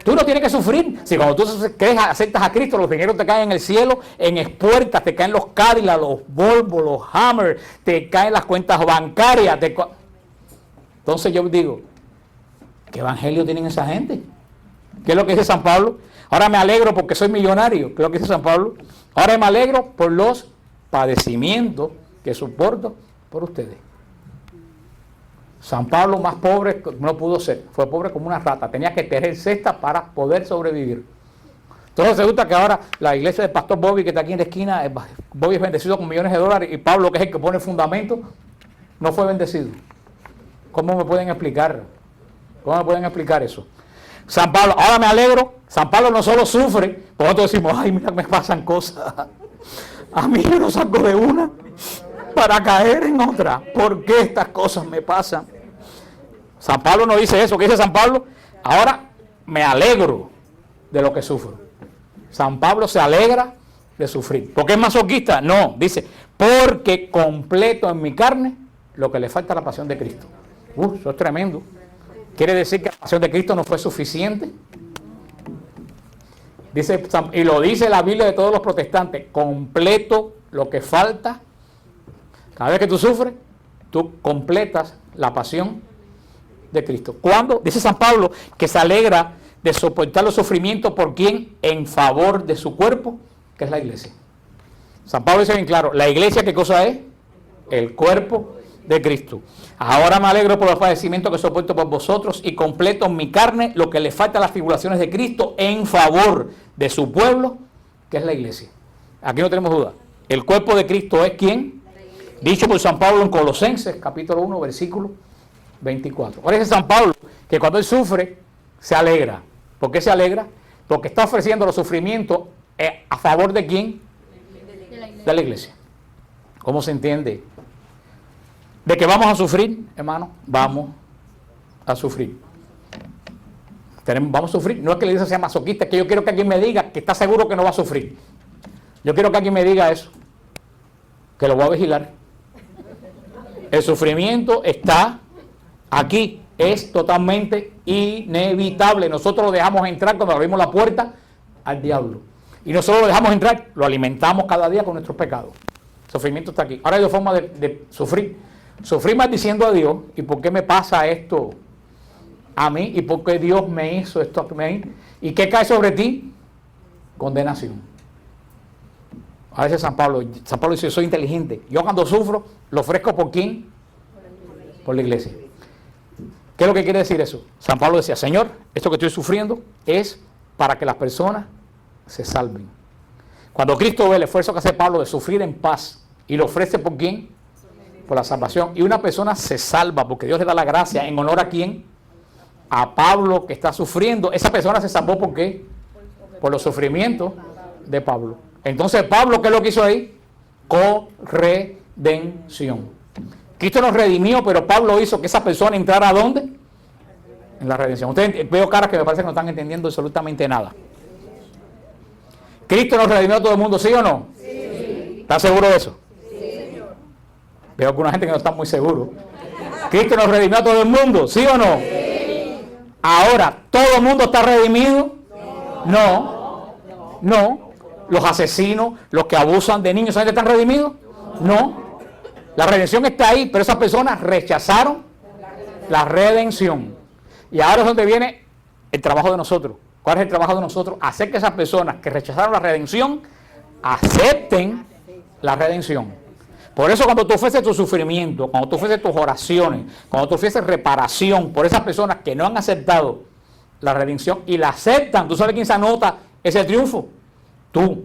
Tú no tienes que sufrir. Si cuando tú crees, aceptas a Cristo, los dineros te caen en el cielo, en espuertas, te caen los Cadillac, los Volvo, los Hammer, te caen las cuentas bancarias. Entonces yo digo, ¿qué evangelio tienen esa gente? ¿Qué es lo que dice San Pablo? Ahora me alegro porque soy millonario. ¿Qué es lo que dice San Pablo? Ahora me alegro por los padecimientos que soporto por ustedes. San Pablo, más pobre no pudo ser, fue pobre como una rata, tenía que tener cesta para poder sobrevivir. Entonces resulta que ahora la iglesia del pastor Bobby, que está aquí en la esquina, Bobby es bendecido con millones de dólares, y Pablo, que es el que pone el fundamento, no fue bendecido. ¿Cómo me pueden explicar? ¿Cómo me pueden explicar eso? San Pablo, ahora me alegro. San Pablo no solo sufre, por nosotros decimos, ay, mira, me pasan cosas. A mí yo no salgo de una para caer en otra. ¿Por qué estas cosas me pasan? San Pablo no dice eso. ¿Qué dice San Pablo? Ahora me alegro de lo que sufro. San Pablo se alegra de sufrir. ¿Por qué es masoquista? No, dice, porque completo en mi carne lo que le falta a la pasión de Cristo. Eso es tremendo. ¿Quiere decir que la pasión de Cristo no fue suficiente? Dice, y lo dice la Biblia de todos los protestantes, completo lo que falta. Cada vez que tú sufres, tú completas la pasión de Cristo. ¿Cuándo? Dice San Pablo que se alegra de soportar los sufrimientos por quien, en favor de su cuerpo, que es la iglesia. San Pablo dice bien claro, la iglesia, ¿qué cosa es? El cuerpo de Cristo. Ahora me alegro por los padecimientos que soporto por vosotros y completo en mi carne lo que le falta a las tribulaciones de Cristo en favor de su pueblo, que es la iglesia. Aquí no tenemos duda. El cuerpo de Cristo es ¿quién? Dicho por San Pablo en Colosenses, capítulo 1, versículo 24. Ahora dice San Pablo que cuando él sufre, se alegra. ¿Por qué se alegra? Porque está ofreciendo los sufrimientos a favor de ¿quién? De la iglesia. ¿Cómo se entiende? ¿De que vamos a sufrir, hermano? Vamos a sufrir. Vamos a sufrir. No es que la iglesia sea masoquista, es que yo quiero que alguien me diga que está seguro que no va a sufrir. Yo quiero que alguien me diga eso, que lo voy a vigilar. El sufrimiento está aquí. es totalmente inevitable. Nosotros lo dejamos entrar cuando abrimos la puerta al diablo. Y nosotros lo dejamos entrar, lo alimentamos cada día con nuestros pecados. El sufrimiento está aquí. Ahora hay dos formas de sufrir. Sufrir maldiciendo a Dios. ¿Y por qué me pasa esto a mí? ¿Y por qué Dios me hizo esto a mí? ¿Y qué cae sobre ti? Condenación. A veces San Pablo dice, yo soy inteligente. Yo cuando sufro, lo ofrezco ¿por quién? Por la iglesia. ¿Qué es lo que quiere decir eso? San Pablo decía, Señor, esto que estoy sufriendo es para que las personas se salven. Cuando Cristo ve el esfuerzo que hace Pablo de sufrir en paz y lo ofrece ¿por quién? Por la salvación. Y una persona se salva porque Dios le da la gracia en honor a quién? A Pablo que está sufriendo. Esa persona se salvó ¿por qué? Por los sufrimientos de Pablo. Entonces Pablo, ¿qué es lo que hizo ahí? Corredención. Cristo nos redimió, pero Pablo hizo que esa persona entrara ¿a dónde? En la redención. Ustedes veo caras que me parece que no están entendiendo absolutamente nada. ¿Cristo nos redimió a todo el mundo, sí o no? Sí. ¿Estás seguro de eso? Sí. Veo que una gente que no está muy seguro. ¿Cristo nos redimió a todo el mundo, sí o no? Sí. Ahora, ¿todo el mundo está redimido? No. No. ¿Los asesinos, los que abusan de niños, ¿están redimidos? No. La redención está ahí, pero esas personas rechazaron la redención. Y ahora es donde viene el trabajo de nosotros. ¿Cuál es el trabajo de nosotros? Hacer que esas personas que rechazaron la redención acepten la redención. Por eso cuando tú ofreces tu sufrimiento, cuando tú ofreces tus oraciones, cuando tú ofreces reparación por esas personas que no han aceptado la redención y la aceptan, ¿tú sabes quién se anota ese triunfo? Tú.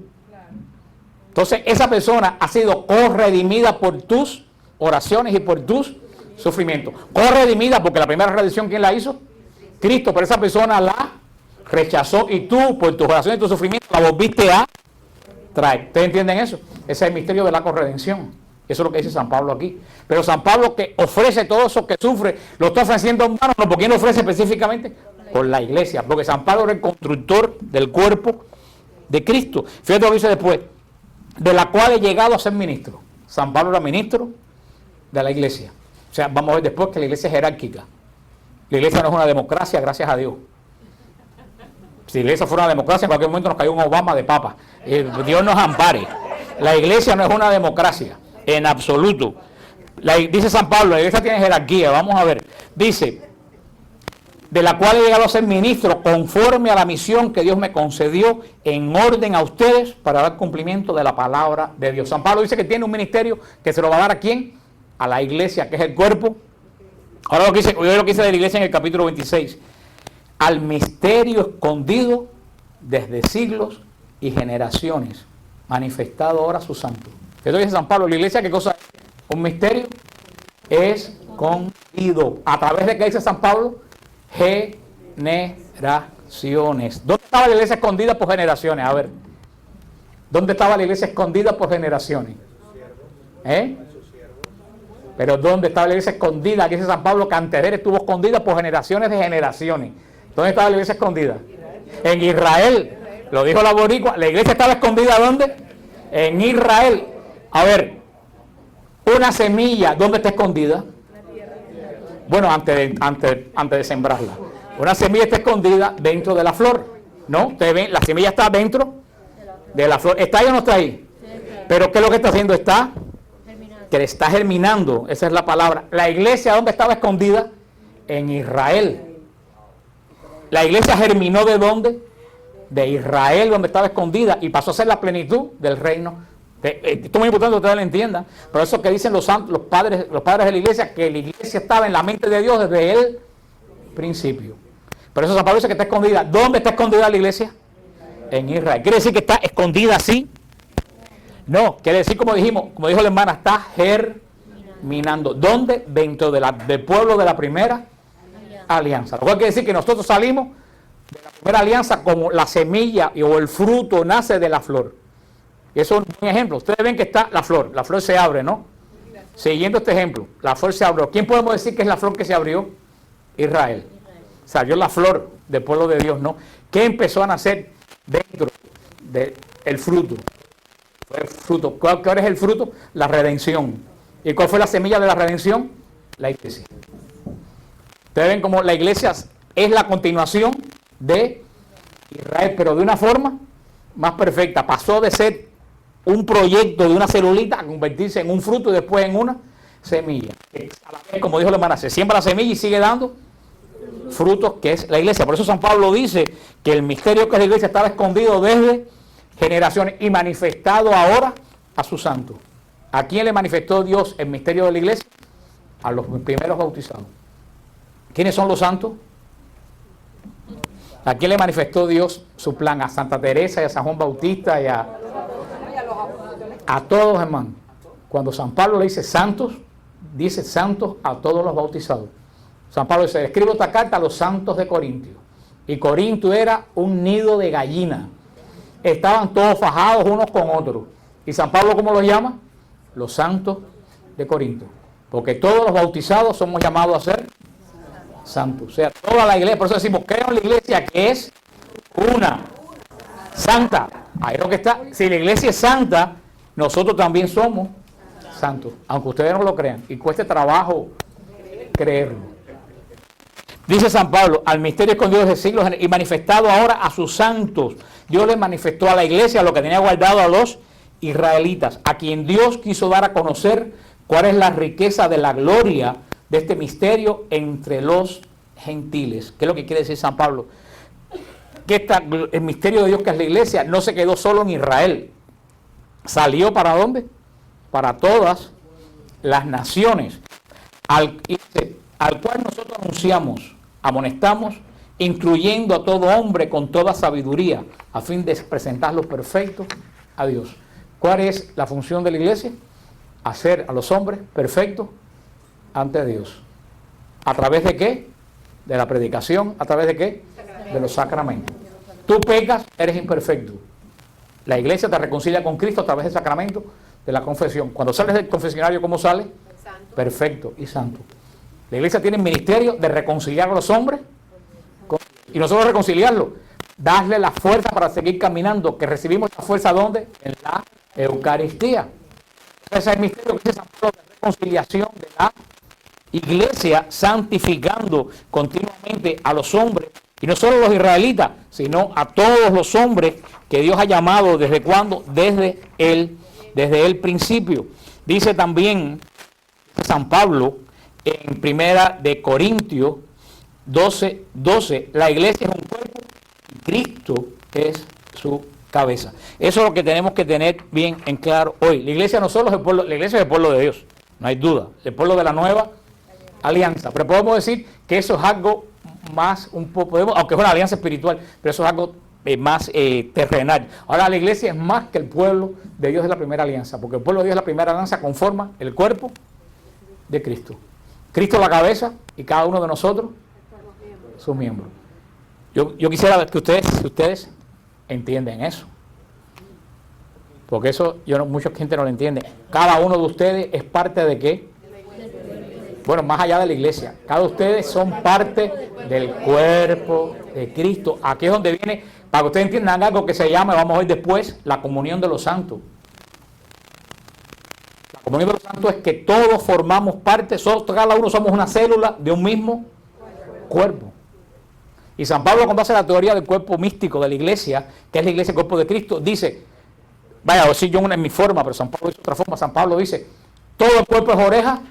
Entonces esa persona ha sido corredimida por tus oraciones y por tus sufrimientos. Corredimida porque la primera redención, ¿quién la hizo? Cristo, pero esa persona la rechazó y tú por tus oraciones y tus sufrimientos la volviste a traer. ¿Ustedes entienden eso? Ese es el misterio de la corredención. Eso es lo que dice San Pablo aquí. Pero San Pablo que ofrece todo eso que sufre, lo está ofreciendo en vano. ¿No? ¿Por qué lo ofrece específicamente? Por la iglesia. Porque San Pablo era el constructor del cuerpo de Cristo. Fíjate lo que dice después. De la cual he llegado a ser ministro. San Pablo era ministro de la iglesia. O sea, vamos a ver después que la iglesia es jerárquica. La iglesia no es una democracia, gracias a Dios. Si la iglesia fuera una democracia, en cualquier momento nos cayó un Obama de papa. Dios nos ampare. La iglesia no es una democracia, en absoluto. Dice San Pablo, la iglesia tiene jerarquía. Vamos a ver. Dice, de la cual he llegado a ser ministro conforme a la misión que Dios me concedió en orden a ustedes para dar cumplimiento de la palabra de Dios. San Pablo dice que tiene un ministerio que se lo va a dar ¿a quién? A la iglesia, que es el cuerpo. Ahora lo que dice de la iglesia en el capítulo 26. Al misterio escondido desde siglos y generaciones, manifestado ahora a sus santos. Esto dice San Pablo, la iglesia, ¿qué cosa es? Un misterio escondido. ¿A través de qué dice San Pablo? Generaciones. ¿Dónde estaba la iglesia escondida por generaciones? A ver. ¿Dónde estaba la iglesia escondida por generaciones? Pero ¿dónde estaba la iglesia escondida? Aquí dice San Pablo que antes de él estuvo escondida por generaciones de generaciones. ¿Dónde estaba la iglesia escondida? En Israel. Lo dijo la boricua. ¿La iglesia estaba escondida dónde? En Israel. A ver, una semilla, ¿dónde está escondida? Bueno, antes de sembrarla. Una semilla está escondida dentro de la flor, ¿no? Ustedes ven, la semilla está dentro de la flor. ¿Está ahí o no está ahí? Pero ¿qué es lo que está haciendo? Que le está germinando. Esa es la palabra. La iglesia, ¿dónde estaba escondida? En Israel. La iglesia germinó ¿de dónde? De Israel, donde estaba escondida, y pasó a ser la plenitud del reino. Esto es muy importante que ustedes lo entiendan. Por eso que dicen los santos, los padres de la iglesia, que la iglesia estaba en la mente de Dios desde el principio. Por eso San Pablo dice que está escondida. ¿Dónde está escondida la iglesia? En Israel. ¿Quiere decir que está escondida así? No, quiere decir, como dijo la hermana, está germinando. ¿Dónde? Dentro del pueblo de la primera alianza. Lo cual quiere decir que nosotros salimos de la primera alianza como la semilla o el fruto nace de la flor. Y eso es un buen ejemplo. Ustedes ven que está la flor se abre, ¿no? Siguiendo este ejemplo, la flor se abrió. ¿Quién podemos decir que es la flor que se abrió? Israel. Salió la flor del pueblo de Dios, ¿no? ¿Qué empezó a nacer dentro del fruto? Fue el fruto. ¿Cuál es el fruto? La redención. ¿Y cuál fue la semilla de la redención? La iglesia. Ustedes ven como la iglesia es la continuación de Israel, pero de una forma más perfecta. Pasó de ser un proyecto de una celulita a convertirse en un fruto y después en una semilla. A la vez, como dijo la hermana, se siembra la semilla y sigue dando frutos, que es la iglesia. Por eso San Pablo dice que el misterio que es la iglesia estaba escondido desde generaciones y manifestado ahora a sus santos. ¿A quién le manifestó Dios el misterio de la iglesia? A los primeros bautizados. ¿Quiénes son los santos? ¿A quién le manifestó Dios su plan? A Santa Teresa y a San Juan Bautista y a todos, hermanos. Cuando San Pablo le dice santos a todos los bautizados. San Pablo dice, escribo esta carta a los santos de Corintio. Y Corinto era un nido de gallina. Estaban todos fajados unos con otros. ¿Y San Pablo cómo los llama? Los santos de Corinto. Porque todos los bautizados somos llamados a ser santos. O sea, toda la iglesia. Por eso decimos, creo en la iglesia que es una santa. Ahí es lo que está. Si la iglesia es santa, nosotros también somos santos. Aunque ustedes no lo crean. Y cueste trabajo creerlo. Dice San Pablo, al misterio escondido desde siglos y manifestado ahora a sus santos. Dios les manifestó a la iglesia lo que tenía guardado a los israelitas, a quien Dios quiso dar a conocer cuál es la riqueza de la gloria de este misterio entre los gentiles. ¿Qué es lo que quiere decir San Pablo? Que el misterio de Dios, que es la iglesia, no se quedó solo en Israel. ¿Salió para dónde? Para todas las naciones. Al cual nosotros anunciamos, amonestamos, incluyendo a todo hombre con toda sabiduría, a fin de presentarlos perfectos a Dios. ¿Cuál es la función de la iglesia? Hacer a los hombres perfectos ante Dios. ¿A través de qué? De la predicación. ¿A través de qué? De los sacramentos. Tú pecas, eres imperfecto. La iglesia te reconcilia con Cristo a través del sacramento de la confesión. Cuando sales del confesionario, ¿cómo sales? Perfecto y santo. La iglesia tiene el ministerio de reconciliar a los hombres y nosotros reconciliarlos, darle la fuerza para seguir caminando, que recibimos la fuerza ¿dónde? En la Eucaristía. Ese es el misterio que dice San Pablo, de reconciliación de la iglesia, santificando continuamente a los hombres, y no solo a los israelitas, sino a todos los hombres que Dios ha llamado, ¿desde cuándo? Desde el principio. Dice también San Pablo, en primera de Corintios 12, la iglesia es un cuerpo y Cristo es su cabeza. Eso es lo que tenemos que tener bien en claro hoy. La iglesia no solo es el pueblo, la iglesia es el pueblo de Dios, no hay duda, el pueblo de la nueva alianza. Pero podemos decir que eso es algo más, aunque es una alianza espiritual, pero eso es algo más terrenal. Ahora la iglesia es más que el pueblo de Dios de la primera alianza, porque el pueblo de Dios de la primera alianza conforma el cuerpo de Cristo. Cristo la cabeza y cada uno de nosotros sus miembros. Yo quisiera ver que ustedes entienden eso. Porque eso mucha gente no lo entiende. Cada uno de ustedes es parte de ¿qué? Bueno, más allá de la iglesia. Cada uno de ustedes son parte del cuerpo de Cristo. Aquí es donde viene, para que ustedes entiendan algo que se llama, vamos a ver después, la comunión de los santos. La comunión de los santos es que todos formamos parte, cada uno somos una célula de un mismo cuerpo. Y San Pablo, cuando hace la teoría del cuerpo místico de la iglesia, que es la iglesia, el cuerpo de Cristo, dice, vaya a decir yo una en mi forma, pero San Pablo dice otra forma. San Pablo dice, todo el cuerpo es oreja,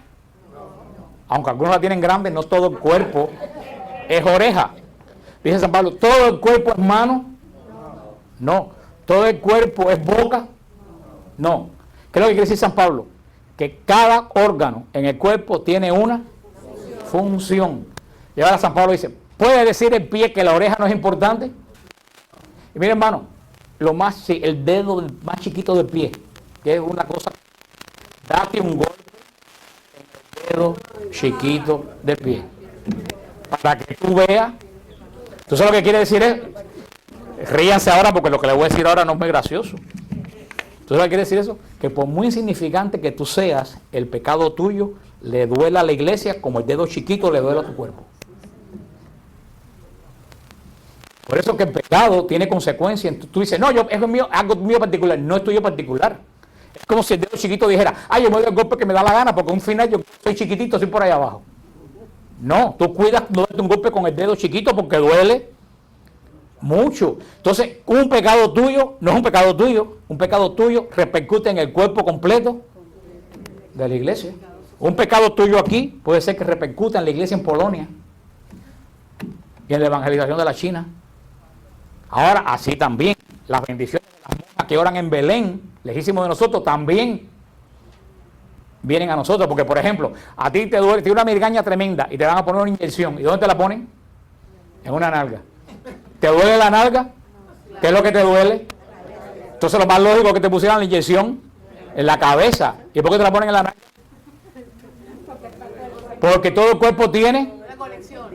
aunque algunos la tienen grande, no todo el cuerpo es oreja. Dice San Pablo, todo el cuerpo es mano, no. Todo el cuerpo es boca, no. ¿Qué es lo que quiere decir San Pablo? Que cada órgano en el cuerpo tiene una función. Y ahora San Pablo dice, ¿puede decir el pie que la oreja no es importante? Y mire, hermano, el dedo más chiquito del pie, que es una cosa, date un golpe en el dedo chiquito del pie, para que tú veas. ¿Tú sabes lo que quiere decir? Ríanse ahora porque lo que les voy a decir ahora no es muy gracioso. ¿Tú sabes lo que quiere decir eso? Que por muy insignificante que tú seas, el pecado tuyo le duele a la iglesia como el dedo chiquito le duele a tu cuerpo. Por eso que el pecado tiene consecuencias. Tú dices, no, es mío, algo mío particular. No es tuyo particular. Es como si el dedo chiquito dijera, yo me doy el golpe que me da la gana, porque al final yo soy chiquitito, soy por ahí abajo. No, tú cuidas no darte un golpe con el dedo chiquito porque duele mucho. Entonces, un pecado tuyo no es un pecado tuyo. Un pecado tuyo repercute en el cuerpo completo de la iglesia. Un pecado tuyo aquí puede ser que repercuta en la iglesia en Polonia y en la evangelización de la China. Ahora, así también, las bendiciones de las monjas que oran en Belén, lejísimos de nosotros, también vienen a nosotros. Porque, por ejemplo, a ti te duele, tiene una migraña tremenda y te van a poner una inyección. ¿Y dónde te la ponen? En una nalga. ¿Te duele la nalga? ¿Qué es lo que te duele? Entonces, lo más lógico es que te pusieran la inyección en la cabeza. ¿Y por qué te la ponen en la nalga? Porque todo el cuerpo tiene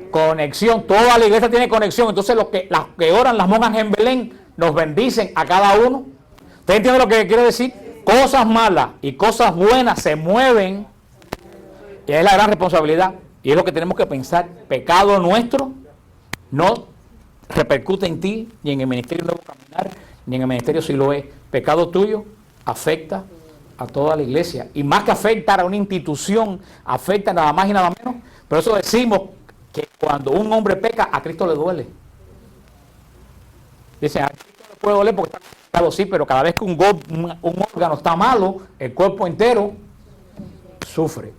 conexión. Toda la iglesia tiene conexión. Entonces, las que oran las monjas en Belén nos bendicen a cada uno. ¿Usted entiende lo que quiero decir? Cosas malas y cosas buenas se mueven. Y es la gran responsabilidad. Y es lo que tenemos que pensar. Pecado nuestro no repercute en ti, ni en el ministerio Nuevo Caminar, ni en el ministerio Siloé. Pecado tuyo afecta a toda la iglesia. Y más que afectar a una institución, afecta nada más y nada menos. Por eso decimos que cuando un hombre peca, a Cristo le duele. Dicen, a Cristo le puede doler porque está pecado, sí, pero cada vez que un órgano está malo, el cuerpo entero sufre.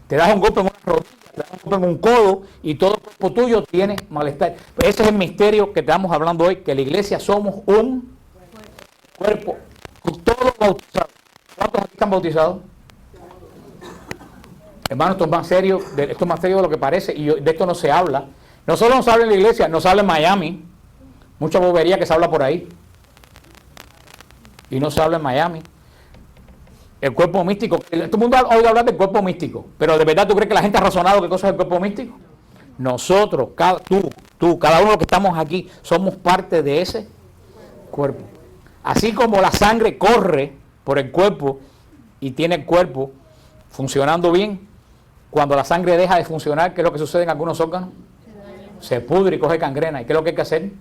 Te das un golpe en una rodilla, te das un golpe en un codo y todo el cuerpo tuyo tiene malestar. Ese es el misterio que estamos hablando hoy, que la iglesia somos un cuerpo, todos bautizados. ¿Cuántos aquí están bautizados? Hermano, esto es más serio de lo que parece, y de esto no se habla. No solo no se habla en la iglesia, no se habla en Miami. Mucha bobería que se habla por ahí. Y no se habla en Miami. El cuerpo místico. Todo el mundo ha oído hablar del cuerpo místico. Pero ¿de verdad tú crees que la gente ha razonado qué cosa es el cuerpo místico? Nosotros, cada uno de los que estamos aquí, somos parte de ese cuerpo. Así como la sangre corre por el cuerpo y tiene el cuerpo funcionando bien, cuando la sangre deja de funcionar, ¿qué es lo que sucede en algunos órganos? Se pudre y coge gangrena. ¿Y qué es lo que hay que hacer?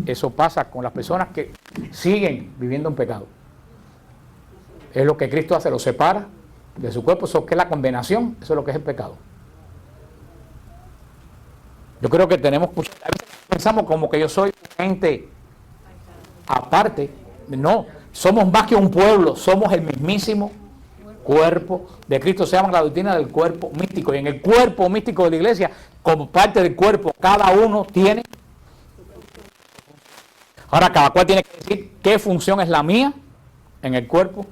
Eso pasa con las personas que siguen viviendo en pecado. Es lo que Cristo hace, lo separa de su cuerpo. Eso que es la condenación, eso es lo que es el pecado. Yo creo que tenemos, a veces pensamos como que yo soy un ente aparte. No, somos más que un pueblo, somos el mismísimo cuerpo de Cristo. Se llama la doctrina del cuerpo místico. Y en el cuerpo místico de la iglesia, como parte del cuerpo, cada uno tiene. Ahora, cada cual tiene que decir qué función es la mía en el cuerpo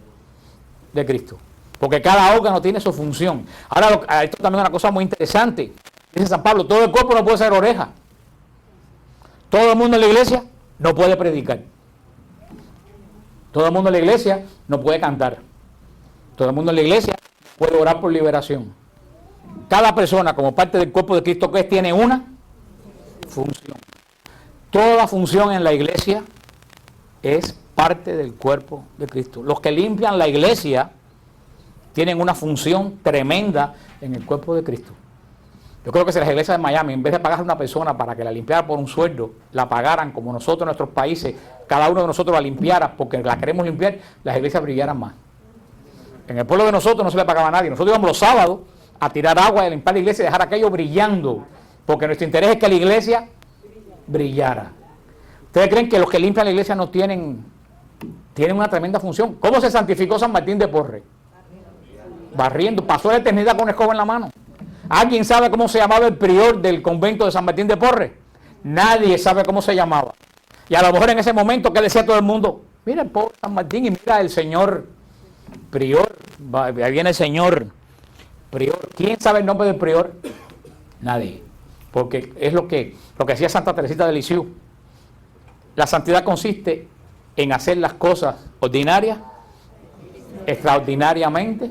de Cristo. Porque cada órgano tiene su función. Ahora, esto también es una cosa muy interesante. Dice San Pablo, todo el cuerpo no puede ser oreja. Todo el mundo en la iglesia no puede predicar. Todo el mundo en la iglesia no puede cantar. Todo el mundo en la iglesia puede orar por liberación. Cada persona, como parte del cuerpo de Cristo, que tiene una función. Toda función en la iglesia es parte del cuerpo de Cristo. Los que limpian la iglesia tienen una función tremenda en el cuerpo de Cristo. Yo creo que si las iglesias de Miami, en vez de pagar a una persona para que la limpiara por un sueldo, la pagaran como nosotros en nuestros países, cada uno de nosotros la limpiara porque la queremos limpiar, las iglesias brillaran más. En el pueblo de nosotros no se le pagaba a nadie. Nosotros íbamos los sábados a tirar agua y a limpiar la iglesia y dejar aquello brillando, porque nuestro interés es que la iglesia brillara. ¿Ustedes creen que los que limpian la iglesia no tienen una tremenda función? ¿Cómo se santificó San Martín de Porres? Barriendo, pasó la eternidad con una escoba en la mano. ¿Alguien sabe cómo se llamaba el prior del convento de San Martín de Porres? Nadie sabe cómo se llamaba. Y a lo mejor en ese momento, ¿qué decía todo el mundo? Mira el pobre San Martín y mira el señor prior. Ahí viene el señor prior. ¿Quién sabe el nombre del prior? Nadie. Porque es lo que hacía Santa Teresita de Lisieux. La santidad consiste en hacer las cosas ordinarias extraordinariamente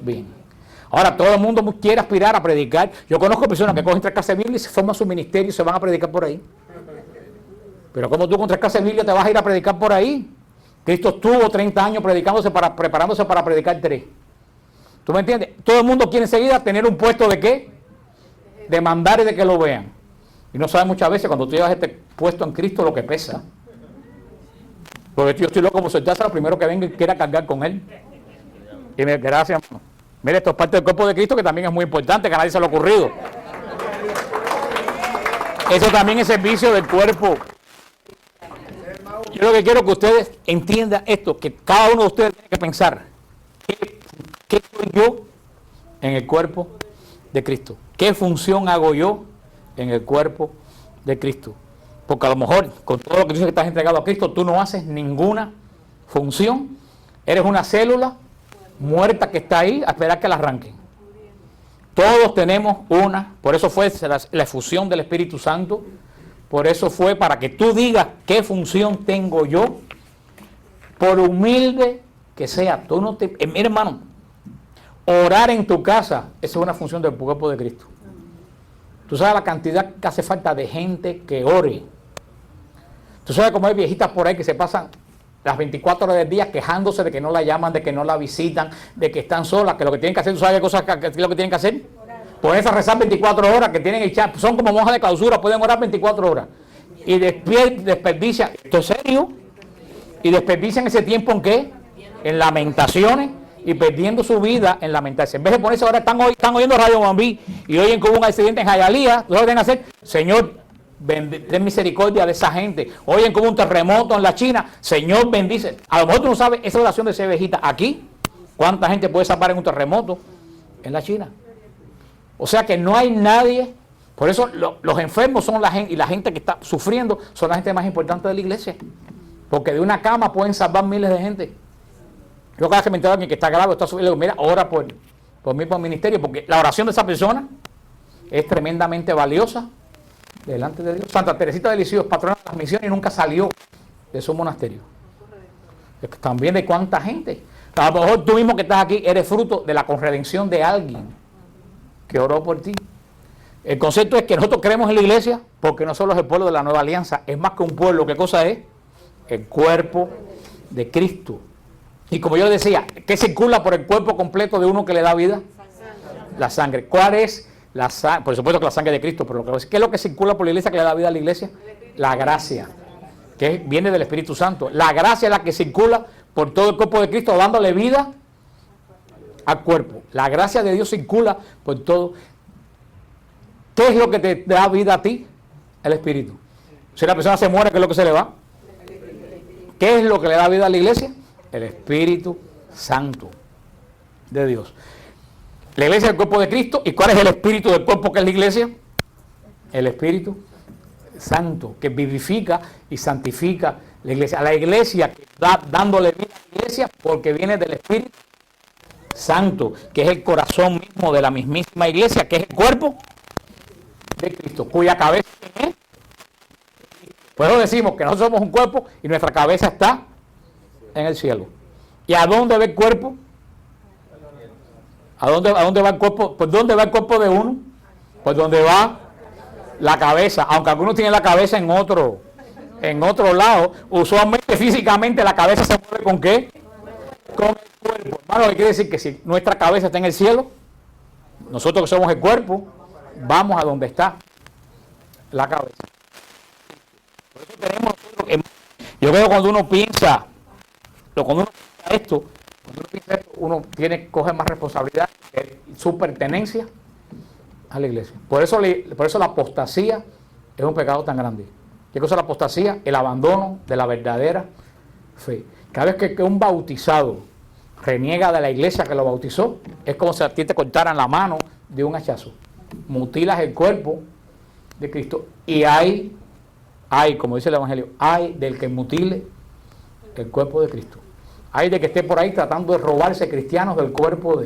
bien. Ahora, todo el mundo quiere aspirar a predicar. Yo conozco personas que cogen 3 clases de Biblia y se forman su ministerio y se van a predicar por ahí. Pero como tú con 3 clases de Biblia te vas a ir a predicar por ahí. Cristo estuvo 30 años preparándose para predicar 3. ¿Tú me entiendes? Todo el mundo quiere enseguida tener un puesto de ¿qué? De mandar y de que lo vean. Y no sabes muchas veces cuando tú llevas este puesto en Cristo lo que pesa. Porque yo estoy loco como soltarse lo primero que venga y quiera cargar con él. Y me gracias, hermano. Mire, esto es parte del cuerpo de Cristo, que también es muy importante, que a nadie se le ha ocurrido. Eso también es servicio del cuerpo. Yo lo que quiero que ustedes entiendan esto, que cada uno de ustedes tiene que pensar, ¿qué soy yo en el cuerpo de Cristo? ¿Qué función hago yo en el cuerpo de Cristo? Porque a lo mejor, con todo lo que dices que estás entregado a Cristo, tú no haces ninguna función. Eres una célula muerta que está ahí a esperar que la arranquen. Todos tenemos una, por eso fue la efusión del Espíritu Santo, por eso fue para que tú digas qué función tengo yo, por humilde que sea. Tú no te, mira hermano, orar en tu casa, esa es una función del cuerpo de Cristo. Tú sabes la cantidad que hace falta de gente que ore. Tú sabes cómo hay viejitas por ahí que se pasan las 24 horas del día quejándose de que no la llaman, de que no la visitan, de que están solas, que lo que tienen que hacer, ¿tú sabes qué cosas que lo que tienen que hacer? Ponerse a rezar 24 horas, que tienen echar, son como monjas de clausura, pueden orar 24 horas. Y desperdician, esto es serio, y desperdician ese tiempo ¿en qué? En lamentaciones y perdiendo su vida en lamentarse. En vez de ponerse ahora, están oyendo Radio Mambí y oyen que hubo un accidente en Jayalía, ¿tú sabes lo que tienen que hacer? Señor, ten misericordia de esa gente. Oyen como un terremoto en la China, Señor bendice. A lo mejor tú no sabes esa oración de esa viejita aquí, cuánta gente puede salvar en un terremoto en la China. O sea que no hay nadie, por eso los enfermos son la gente, y la gente que está sufriendo son la gente más importante de la iglesia, porque de una cama pueden salvar miles de gente. Yo cada vez que me entero de alguien que está grave, está sufriendo, mira, ora por mí, por el ministerio, porque la oración de esa persona es tremendamente valiosa delante de Dios. Santa Teresita de Lisieux, patrona de las misiones, y nunca salió de su monasterio. También de cuánta gente. A lo mejor tú mismo que estás aquí eres fruto de la corredención de alguien que oró por ti. El concepto es que nosotros creemos en la iglesia porque no solo es el pueblo de la nueva alianza, es más que un pueblo. ¿Qué cosa es? El cuerpo de Cristo. Y como yo decía, ¿qué circula por el cuerpo completo de uno que le da vida? La sangre. ¿Cuál es la sangre? Por supuesto que la sangre de Cristo, pero ¿qué es lo que circula por la iglesia que le da vida a la iglesia? La gracia, que viene del Espíritu Santo. La gracia es la que circula por todo el cuerpo de Cristo, dándole vida al cuerpo. La gracia de Dios circula por todo. ¿Qué es lo que te da vida a ti? El Espíritu. Si una persona se muere, ¿qué es lo que se le va? ¿Qué es lo que le da vida a la iglesia? El Espíritu Santo de Dios. La iglesia es el cuerpo de Cristo. ¿Y cuál es el espíritu del cuerpo que es la iglesia? El Espíritu Santo, que vivifica y santifica la iglesia. A la iglesia que está dándole vida a la iglesia porque viene del Espíritu Santo, que es el corazón mismo de la mismísima iglesia, que es el cuerpo de Cristo, cuya cabeza es. Por eso decimos que nosotros somos un cuerpo y nuestra cabeza está en el cielo. ¿Y a dónde va el cuerpo? ¿A dónde va el cuerpo? ¿Por dónde va el cuerpo de uno? Por donde va la cabeza. Aunque algunos tienen la cabeza en otro lado, usualmente físicamente la cabeza se mueve ¿con qué? Con el cuerpo. Hermano, ¿qué quiere decir? Que si nuestra cabeza está en el cielo, nosotros que somos el cuerpo, vamos a donde está la cabeza. Por eso tenemos nosotros, yo creo que cuando uno piensa esto, uno coge más responsabilidad de su pertenencia a la iglesia. Por eso la apostasía es un pecado tan grande. ¿Qué cosa es la apostasía? El abandono de la verdadera fe. Cada vez que un bautizado reniega de la iglesia que lo bautizó, es como si a ti te cortaran la mano de un hachazo. Mutilas el cuerpo de Cristo. Y hay, como dice el Evangelio, hay del que mutile el cuerpo de Cristo. Hay de que esté por ahí tratando de robarse cristianos del cuerpo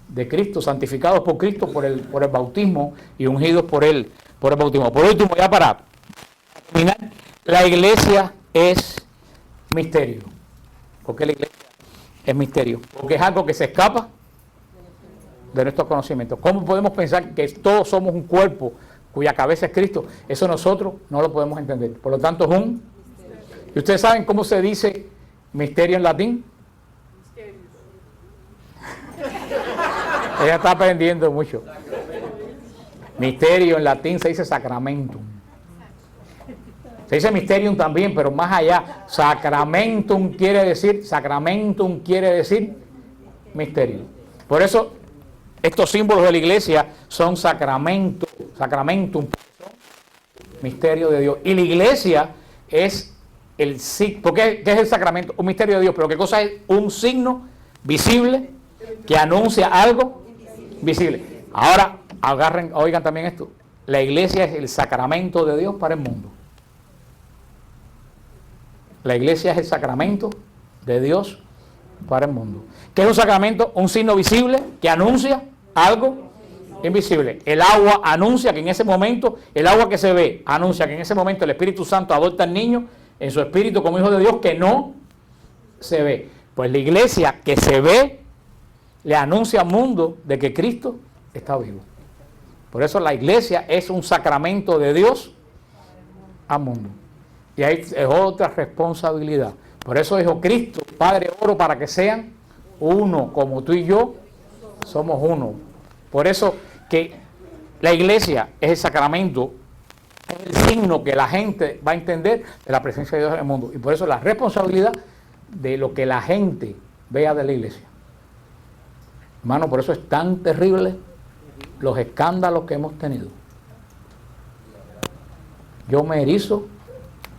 de Cristo, santificados por Cristo por el bautismo y ungidos por el bautismo. Por último, ya para terminar, la iglesia es misterio. ¿Por qué la iglesia es misterio? Porque es algo que se escapa de nuestros conocimientos. ¿Cómo podemos pensar que todos somos un cuerpo cuya cabeza es Cristo? Eso nosotros no lo podemos entender. Por lo tanto, es un... ¿Y ustedes saben cómo se dice misterio en latín? Ella está aprendiendo mucho. Misterio en latín se dice sacramentum. Se dice mysterium también, pero más allá. Sacramentum quiere decir misterio. Por eso estos símbolos de la iglesia son sacramentum, misterio de Dios. Y la iglesia es el signo. ¿Por qué? ¿Qué es el sacramento? Un misterio de Dios. Pero ¿qué cosa es? Un signo visible que anuncia algo visible. Ahora, oigan también esto. La iglesia es el sacramento de Dios para el mundo. La iglesia es el sacramento de Dios para el mundo. ¿Qué es un sacramento? Un signo visible que anuncia algo invisible. El agua anuncia que en ese momento, el agua que se ve, anuncia que en ese momento el Espíritu Santo adopta al niño en su espíritu como hijo de Dios que no se ve. Pues la iglesia que se ve le anuncia al mundo de que Cristo está vivo. Por eso la iglesia es un sacramento de Dios al mundo. Y ahí es otra responsabilidad. Por eso dijo Cristo: Padre, oro para que sean uno, como tú y yo somos uno. Por eso que la iglesia es el sacramento, es el signo que la gente va a entender de la presencia de Dios en el mundo. Y por eso la responsabilidad de lo que la gente vea de la iglesia. Hermano, por eso es tan terrible los escándalos que hemos tenido. Yo me erizo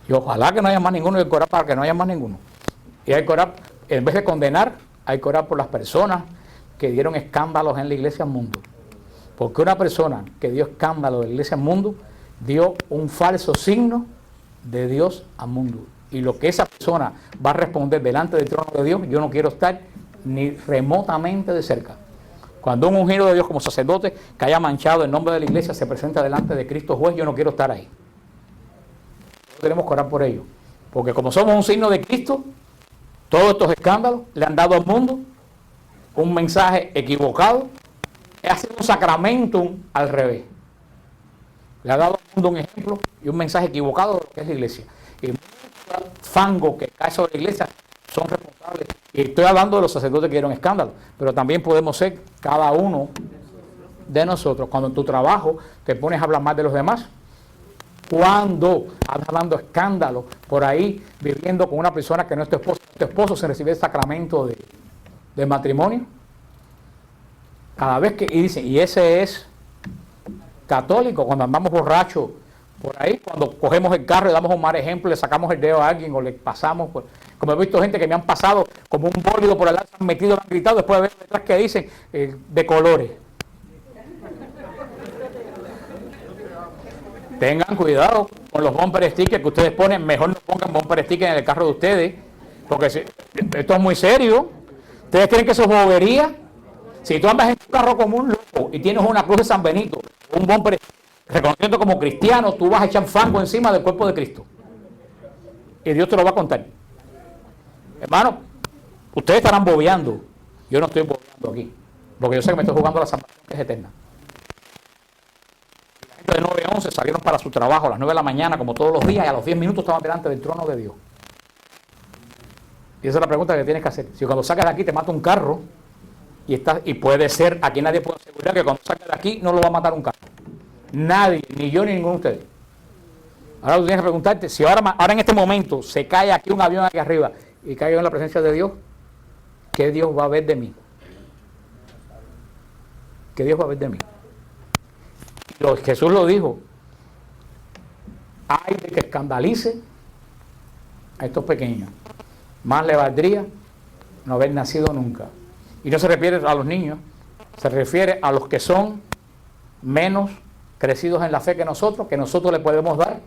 y ojalá que no haya más ninguno, y hay que orar para que no haya más ninguno. Y hay que orar, en vez de condenar, hay que orar por las personas que dieron escándalos en la iglesia al mundo. Porque una persona que dio escándalo de la iglesia al mundo dio un falso signo de Dios al mundo. Y lo que esa persona va a responder delante del trono de Dios, yo no quiero estar ni remotamente de cerca. Cuando un ungido de Dios como sacerdote que haya manchado el nombre de la iglesia se presenta delante de Cristo juez, yo no quiero estar ahí. Tenemos que orar por ello. Porque como somos un signo de Cristo, todos estos escándalos le han dado al mundo un mensaje equivocado. Ha sido un sacramentum al revés. Le ha dado al mundo un ejemplo y un mensaje equivocado de lo que es la iglesia. Y mucho fango que cae sobre la iglesia son responsables. Y estoy hablando de los sacerdotes que dieron escándalo, pero también podemos ser cada uno de nosotros. Cuando en tu trabajo te pones a hablar más de los demás, cuando andas hablando escándalo por ahí, viviendo con una persona que no es tu esposo sin recibir el sacramento de matrimonio, cada vez que, y dicen, y ese es católico, cuando andamos borrachos por ahí, cuando cogemos el carro y damos un mal ejemplo, le sacamos el dedo a alguien o le pasamos, como he visto gente que me han pasado como un bólido por el lado, se han metido, me han gritado, después de ver detrás que dicen de colores. Tengan cuidado con los bumper stickers que ustedes ponen, mejor no pongan bumper stickers en el carro de ustedes, porque esto es muy serio. ¿Ustedes creen que eso es bobería? Si tú andas en tu carro como un loco y tienes una cruz de San Benito, un bumper reconociendo como cristiano, tú vas a echar fango encima del cuerpo de Cristo. Y Dios te lo va a contar. Hermano, ustedes estarán bobeando. Yo no estoy bobeando aquí, porque yo sé que me estoy jugando la salvación que es eterna. La gente de 9 a 11 salieron para su trabajo a las 9 de la mañana, como todos los días, y a los 10 minutos estaban delante del trono de Dios. Y esa es la pregunta que tienes que hacer. Si cuando sacas de aquí te mata un carro, y puede ser, aquí nadie puede asegurar que cuando salga de aquí no lo va a matar un carro. Nadie, ni yo ni ninguno de ustedes. Ahora tú tienes que preguntarte, si ahora en este momento se cae aquí un avión aquí arriba y caigo en la presencia de Dios, ¿qué Dios va a ver de mí? ¿Qué Dios va a ver de mí? Jesús lo dijo: ay de que escandalice a estos pequeños, más le valdría no haber nacido nunca. Y no se refiere a los niños, se refiere a los que son menos crecidos en la fe que nosotros le podemos dar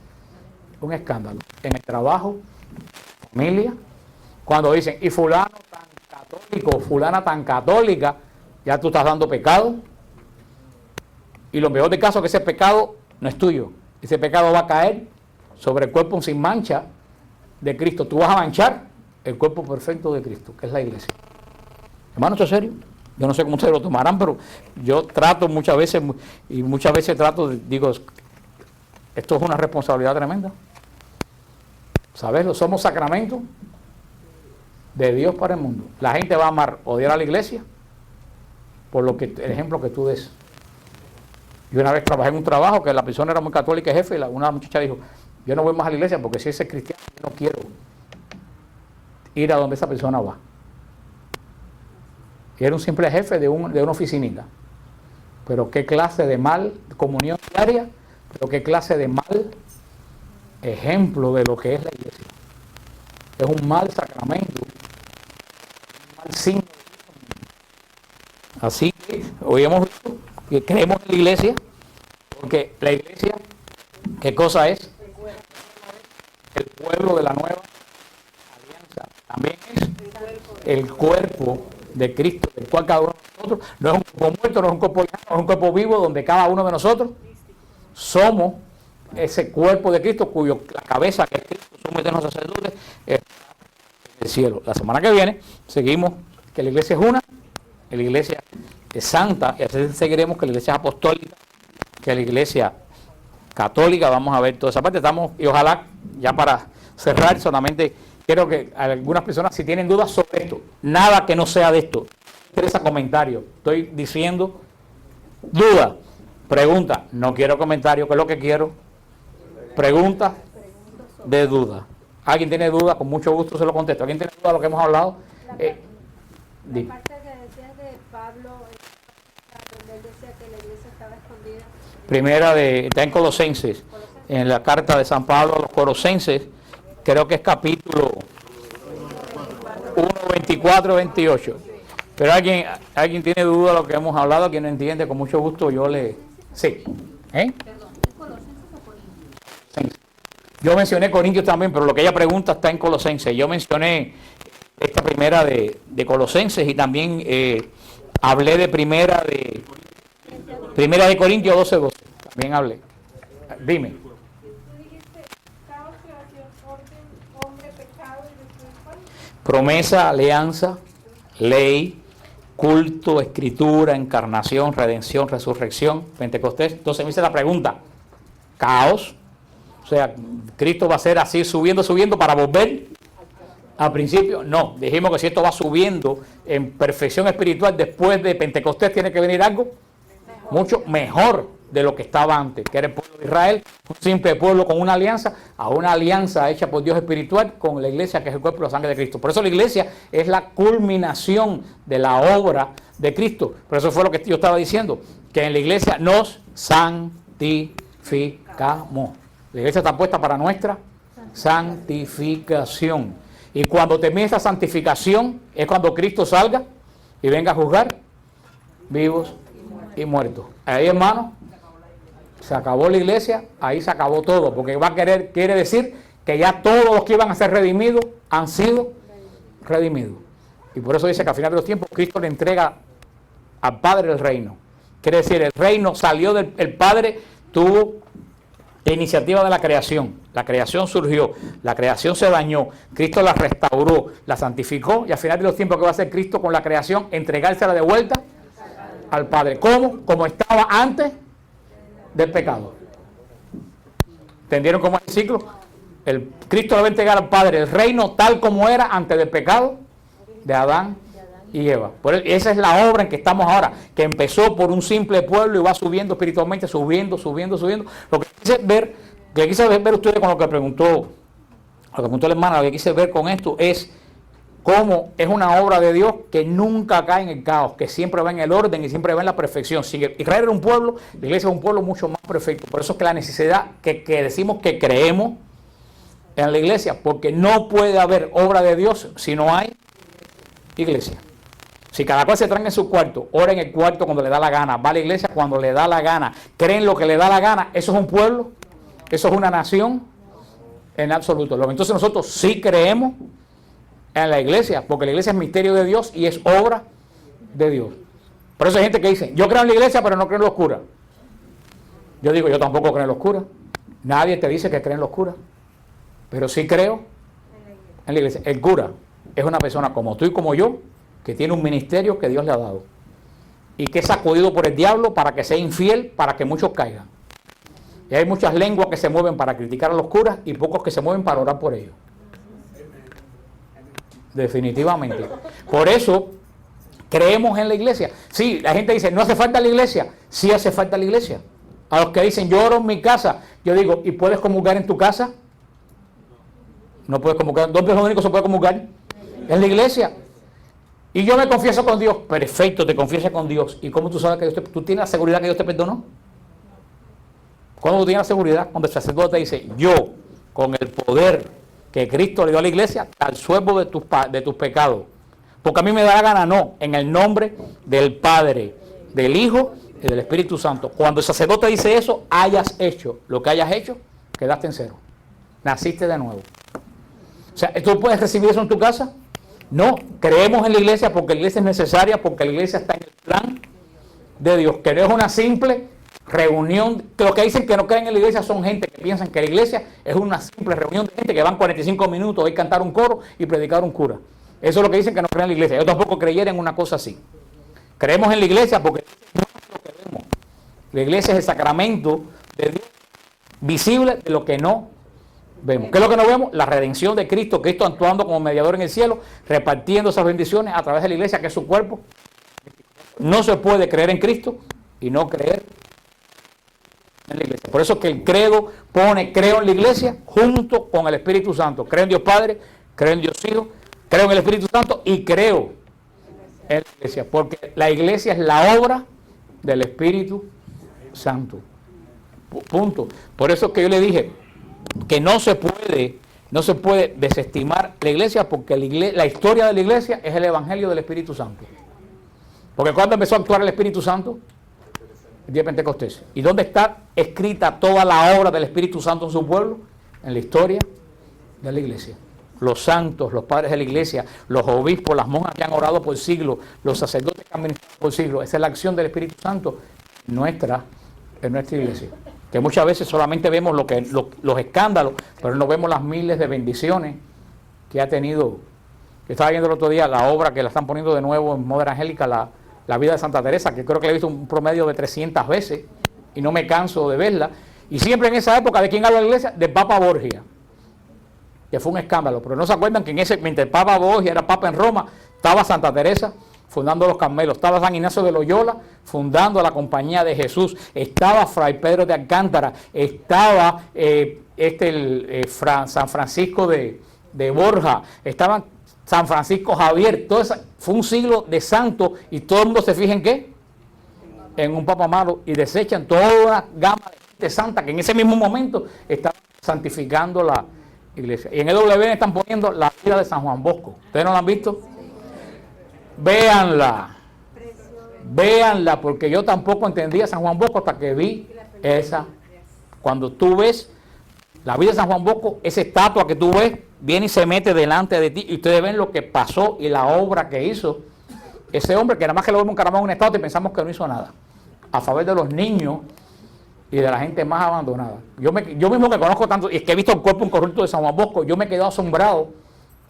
un escándalo. En el trabajo, familia, cuando dicen, y fulano tan católico, fulana tan católica, ya tú estás dando pecado. Y lo peor del caso es que ese pecado no es tuyo. Ese pecado va a caer sobre el cuerpo sin mancha de Cristo. Tú vas a manchar el cuerpo perfecto de Cristo, que es la iglesia. Hermano, ¿esto es serio? Yo no sé cómo ustedes lo tomarán, pero yo trato muchas veces, digo, esto es una responsabilidad tremenda. ¿Sabes? Somos sacramentos de Dios para el mundo. La gente va a amar, odiar a la iglesia por el ejemplo que tú des. Yo una vez trabajé en un trabajo que la persona era muy católica y jefe, y una muchacha dijo, yo no voy más a la iglesia porque si ese es cristiano, yo no quiero ir a donde esa persona va. y era un simple jefe de una oficinita. Pero qué clase de mal comunión diaria, pero qué clase de mal ejemplo de lo que es la iglesia. Es un mal sacramento, un mal signo. Así que hoy hemos visto que creemos en la iglesia, porque la iglesia, ¿qué cosa es? El pueblo de la nueva alianza. También es el cuerpo de Cristo, del cual cada uno de nosotros, no es un cuerpo muerto, no es un cuerpo lejano, no es un cuerpo vivo, donde cada uno de nosotros somos ese cuerpo de Cristo, cuyo la cabeza, que es Cristo, somos eternos sacerdotes, está en el cielo. La semana que viene seguimos que la iglesia es una, que la iglesia es santa, y así seguiremos que la iglesia es apostólica, que la iglesia católica. Vamos a ver toda esa parte. Estamos, y ojalá, ya para cerrar, solamente quiero que algunas personas, si tienen dudas sobre esto, nada que no sea de esto, interesa comentario. Estoy diciendo duda, pregunta, no quiero comentario, que es lo que quiero. Pregunta de duda. ¿Alguien tiene duda? Con mucho gusto se lo contesto. ¿Alguien tiene duda de lo que hemos hablado? La parte que decías de Pablo, donde él decía que la iglesia estaba escondida. Primera está en Colosenses, en la carta de San Pablo a los Colosenses, creo que es capítulo 1, 24, 28. Pero alguien tiene duda de lo que hemos hablado, quien no entiende, con mucho gusto yo le... Sí. ¿Eh? Yo mencioné Corintios también, pero lo que ella pregunta está en Colosenses. Yo mencioné esta primera de Colosenses y también hablé de primera de Corintios 12. También hablé. Dime. Tú dijiste caos, creación, orden, hombre, pecado y después. Promesa, alianza, ley, culto, escritura, encarnación, redención, resurrección, Pentecostés. Entonces me hice la pregunta, caos, o sea, Cristo va a ser así subiendo para volver al principio. No, dijimos que si esto va subiendo en perfección espiritual, después de Pentecostés tiene que venir algo mucho mejor de lo que estaba antes, que era el pueblo de Israel, un simple pueblo con una alianza, a una alianza hecha por Dios espiritual con la iglesia, que es el cuerpo y la sangre de Cristo. Por eso la iglesia es la culminación de la obra de Cristo. Por eso fue lo que yo estaba diciendo, que en la iglesia nos santificamos. La iglesia está puesta para nuestra santificación. Y cuando termine esta santificación, es cuando Cristo salga y venga a juzgar vivos y muertos. Ahí, hermano, se acabó la iglesia, ahí se acabó todo, porque quiere decir que ya todos los que iban a ser redimidos han sido redimidos. Y por eso dice que al final de los tiempos Cristo le entrega al Padre el reino. Quiere decir, el reino salió el Padre, tuvo la iniciativa de la creación surgió, la creación se dañó, Cristo la restauró, la santificó, y al final de los tiempos, ¿qué va a hacer Cristo con la creación? Entregársela de vuelta al Padre. ¿Cómo? Como estaba antes del pecado. ¿Entendieron cómo es el ciclo? Cristo le va a entregar al Padre el reino tal como era antes del pecado de Adán y Eva. Esa es la obra en que estamos ahora, que empezó por un simple pueblo y va subiendo espiritualmente, subiendo. Lo que quise ver ustedes con lo que preguntó la hermana, lo que quise ver con esto es cómo es una obra de Dios que nunca cae en el caos, que siempre va en el orden y siempre va en la perfección. Si Israel era un pueblo, la iglesia es un pueblo mucho más perfecto. Por eso es que la necesidad que decimos que creemos en la iglesia, porque no puede haber obra de Dios si no hay iglesia. Si cada cual se tranca en su cuarto, ora en el cuarto cuando le da la gana, va a la iglesia cuando le da la gana, cree en lo que le da la gana, ¿eso es un pueblo? ¿Eso es una nación? En absoluto. Entonces nosotros sí creemos en la iglesia, porque la iglesia es misterio de Dios y es obra de Dios. Por eso hay gente que dice, yo creo en la iglesia pero no creo en los curas. Yo digo, yo tampoco creo en los curas. Nadie te dice que cree en los curas, pero sí creo en la iglesia. El cura es una persona como tú y como yo, que tiene un ministerio que Dios le ha dado y que es sacudido por el diablo para que sea infiel, para que muchos caigan. Y hay muchas lenguas que se mueven para criticar a los curas y pocos que se mueven para orar por ellos. Definitivamente. Por eso creemos en la iglesia. Sí, la gente dice, no hace falta la iglesia. Sí hace falta la iglesia. A los que dicen, yo oro en mi casa, yo digo, ¿y puedes comulgar en tu casa? No puedes comulgar. ¿Dónde es lo único que se puede comulgar? En la iglesia. Y yo me confieso con Dios. Perfecto, te confiesas con Dios. ¿Y cómo tú sabes que tú tienes la seguridad que Dios te perdonó? ¿Cuándo tú tienes la seguridad? Cuando el sacerdote te dice, yo, con el poder que Cristo le dio a la iglesia, te absuelvo de tus pecados. Porque a mí me da la gana, no, en el nombre del Padre, del Hijo y del Espíritu Santo. Cuando el sacerdote dice eso, hayas hecho lo que hayas hecho, quedaste en cero. Naciste de nuevo. O sea, ¿tú puedes recibir eso en tu casa? No, creemos en la iglesia porque la iglesia es necesaria, porque la iglesia está en el plan de Dios, que no es una simple reunión. Los que dicen que no creen en la iglesia son gente que piensan que la iglesia es una simple reunión de gente que van 45 minutos a cantar un coro y predicar un cura. Eso es lo que dicen que no creen en la iglesia. Yo tampoco creyera en una cosa así. Creemos en la iglesia porque no es lo que vemos. La iglesia es el sacramento de Dios visible de lo que no vemos. ¿Qué es lo que no vemos? La redención de Cristo, Cristo actuando como mediador en el cielo, repartiendo esas bendiciones a través de la iglesia, que es su cuerpo. No se puede creer en Cristo y no creer en la iglesia. Por eso que el credo pone, creo en la iglesia junto con el Espíritu Santo. Creo en Dios Padre, creo en Dios Hijo, creo en el Espíritu Santo y creo en la iglesia. Porque la iglesia es la obra del Espíritu Santo. Punto. Por eso que yo le dije que no se puede desestimar la iglesia, porque la historia de la iglesia es el evangelio del Espíritu Santo. Porque cuando empezó a actuar el Espíritu Santo, el día de Pentecostés. ¿Y dónde está escrita toda la obra del Espíritu Santo en su pueblo? En la historia de la iglesia. Los santos, los padres de la iglesia, los obispos, las monjas que han orado por siglos, los sacerdotes que han ministrado por siglos. Esa es la acción del Espíritu Santo en nuestra iglesia. Que muchas veces solamente vemos los escándalos, pero no vemos las miles de bendiciones que ha tenido. Que estaba viendo el otro día la obra que la están poniendo de nuevo en Moda Angélica, la vida de Santa Teresa, que creo que la he visto un promedio de 300 veces y no me canso de verla. Y siempre en esa época, ¿de quién habla la iglesia? Del Papa Borgia, que fue un escándalo. Pero no se acuerdan que mientras el Papa Borgia era Papa en Roma, estaba Santa Teresa fundando los Carmelos, estaba San Ignacio de Loyola fundando la Compañía de Jesús, estaba Fray Pedro de Alcántara, estaba San Francisco de Borja, estaban San Francisco Javier. Todo eso fue un siglo de santos y todo el mundo se fija en ¿qué? En un Papa malo, y desechan toda una gama de gente santa que en ese mismo momento estaban santificando la iglesia. Y en el EW están poniendo la vida de San Juan Bosco. ¿Ustedes no la han visto? Véanla, porque yo tampoco entendía San Juan Bosco hasta que vi esa. Cuando tú ves la vida de San Juan Bosco, esa estatua que tú ves, viene y se mete delante de ti, y ustedes ven lo que pasó y la obra que hizo ese hombre, que nada más que lo vemos encaramado en una estatua y pensamos que no hizo nada, a favor de los niños y de la gente más abandonada. Yo mismo que conozco tanto, y es que he visto el cuerpo incorrupto de San Juan Bosco, yo me he quedado asombrado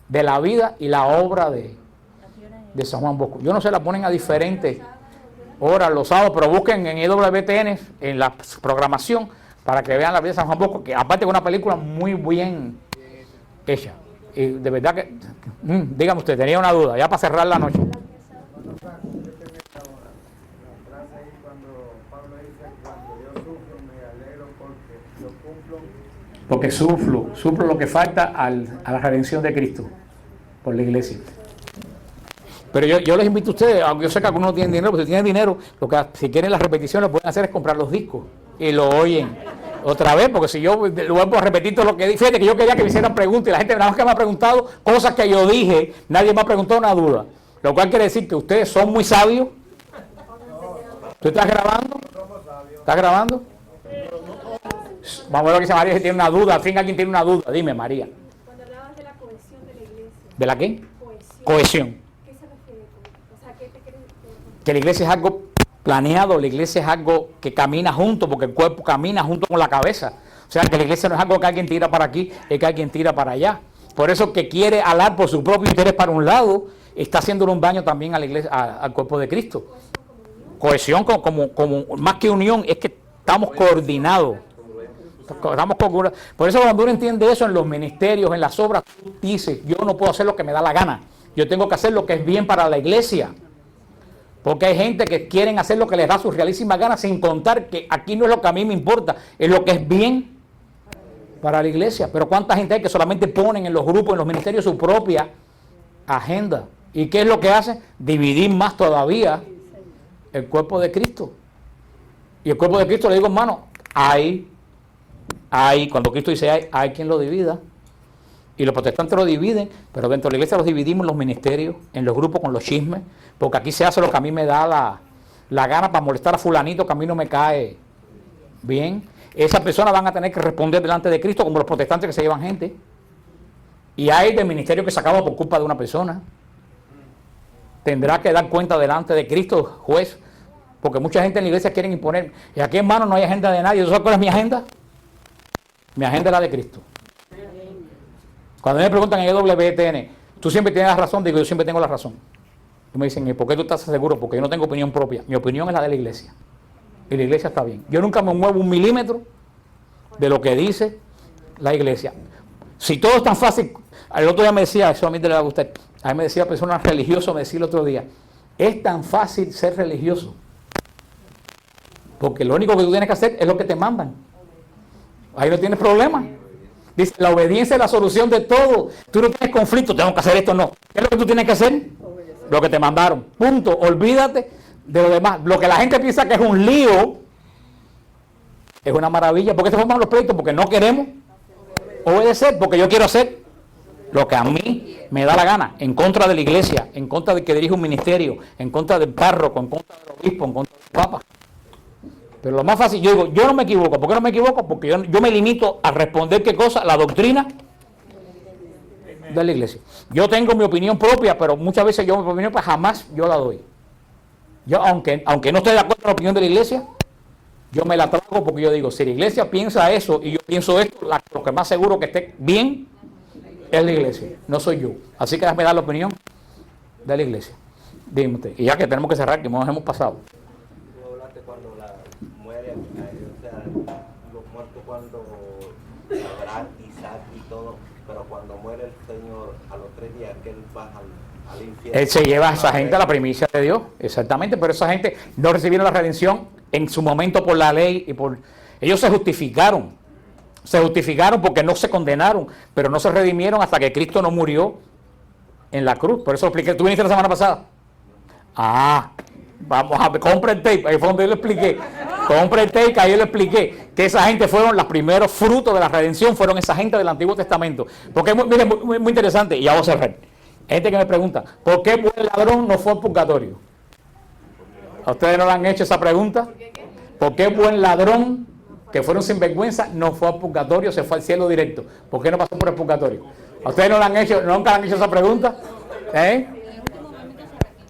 de la vida y la obra de San Juan Bosco. Yo no sé, la ponen a diferentes horas los sábados, pero busquen en EWTN, en la programación, para que vean la vida de San Juan Bosco, que aparte es una película muy bien hecha. Y de verdad que, dígame usted, tenía una duda, ya para cerrar la noche. Porque suplo lo que falta a la redención de Cristo por la iglesia. Pero yo les invito a ustedes, aunque yo sé que algunos no tienen dinero, pero si tienen dinero, si quieren las repeticiones, lo que pueden hacer es comprar los discos y lo oyen otra vez, porque si yo lo vuelvo a repetir todo lo que dije, fíjate que yo quería que me hicieran preguntas y la gente nada más que me ha preguntado cosas que yo dije, nadie me ha preguntado una duda, lo cual quiere decir que ustedes son muy sabios. ¿Tú estás grabando? ¿Estás grabando? Vamos a ver lo que dice María, si tiene una duda, al fin alguien tiene una duda, dime María. Cuando hablabas de la cohesión de la iglesia. ¿De la qué? Cohesión. Cohesión. ¿Qué se refiere? O sea, ¿qué te crees? Que la iglesia es algo planeado, la iglesia es algo que camina junto, porque el cuerpo camina junto con la cabeza. O sea, que la iglesia no es algo que alguien tira para aquí, es que alguien tira para allá. Por eso que quiere alar por su propio interés para un lado, está haciéndole un daño también a la iglesia, al cuerpo de Cristo. Cohesión como más que unión, es que estamos coordinados. Por eso cuando uno entiende eso en los ministerios, en las obras, tú dices, yo no puedo hacer lo que me da la gana, yo tengo que hacer lo que es bien para la iglesia, porque hay gente que quieren hacer lo que les da su realísima gana, sin contar que aquí no es lo que a mí me importa, es lo que es bien para la iglesia. Pero cuánta gente hay que solamente ponen en los grupos, en los ministerios, su propia agenda, ¿Y qué es lo que hace? Dividir más todavía el cuerpo de Cristo. Y el cuerpo de Cristo, le digo, hermano, cuando Cristo dice hay quien lo divida. Y los protestantes lo dividen, pero dentro de la iglesia los dividimos en los ministerios, en los grupos con los chismes, porque aquí se hace lo que a mí me da la gana para molestar a fulanito que a mí no me cae bien. Esas personas van a tener que responder delante de Cristo como los protestantes que se llevan gente. Y hay de ministerio que se acaba por culpa de una persona. Tendrá que dar cuenta delante de Cristo, juez, porque mucha gente en la iglesia quieren imponer. Y aquí, hermano, no hay agenda de nadie. ¿Tú sabes cuál es mi agenda? Mi agenda es la de Cristo. Cuando me preguntan en EWTN, ¿tú siempre tienes la razón? Digo, yo siempre tengo la razón. Y me dicen, ¿y por qué tú estás seguro? Porque yo no tengo opinión propia. Mi opinión es la de la iglesia. Y la iglesia está bien. Yo nunca me muevo un milímetro de lo que dice la iglesia. Si todo es tan fácil, el otro día me decía, eso a mí te le va a gustar, a mí me decía persona religiosa, me decía el otro día, es tan fácil ser religioso. Porque lo único que tú tienes que hacer es lo que te mandan. Ahí no tienes problema. Dice, la obediencia es la solución de todo. Tú no tienes conflicto, tengo que hacer esto, no. ¿Qué es lo que tú tienes que hacer? Lo que te mandaron. Punto. Olvídate de lo demás. Lo que la gente piensa que es un lío, es una maravilla. ¿Por qué se forman los pleitos? Porque no queremos obedecer, porque yo quiero hacer lo que a mí me da la gana, en contra de la iglesia, en contra de que dirige un ministerio, en contra del párroco, en contra del obispo, en contra del papa. Pero lo más fácil, yo digo, yo no me equivoco. ¿Por qué no me equivoco? Porque yo me limito a responder qué cosa, la doctrina de la iglesia. Yo tengo mi opinión propia, pero muchas veces mi opinión pues jamás yo la doy. Yo, aunque no esté de acuerdo con la opinión de la iglesia, yo me la trago porque yo digo, si la iglesia piensa eso y yo pienso esto, lo que más seguro que esté bien es la iglesia, no soy yo. Así que déjame dar la opinión de la iglesia. Dime usted. Y ya que tenemos que cerrar, que nos hemos pasado. Cuando Abraham, Isaac y todo, pero cuando muere el Señor a los 3 días que él baja al infierno. Él se lleva a esa gente a la primicia de Dios, exactamente, pero esa gente no recibieron la redención en su momento por la ley y por ellos se justificaron porque no se condenaron, pero no se redimieron hasta que Cristo no murió en la cruz. Por eso lo expliqué. ¿Tú viniste la semana pasada? Vamos a ver, compra el tape, ahí fue donde yo le expliqué. Compra el tape, ahí yo le expliqué que esa gente fueron los primeros frutos de la redención, fueron esa gente del Antiguo Testamento. Porque miren, muy interesante, y ya voy a cerrar. Gente que me pregunta, ¿por qué buen ladrón no fue al purgatorio? ¿A ustedes no le han hecho esa pregunta? ¿Por qué buen ladrón, que fueron sinvergüenza, no fue al purgatorio, se fue al cielo directo? ¿Por qué no pasó por el purgatorio? ¿A ustedes no le han hecho, nunca le han hecho esa pregunta?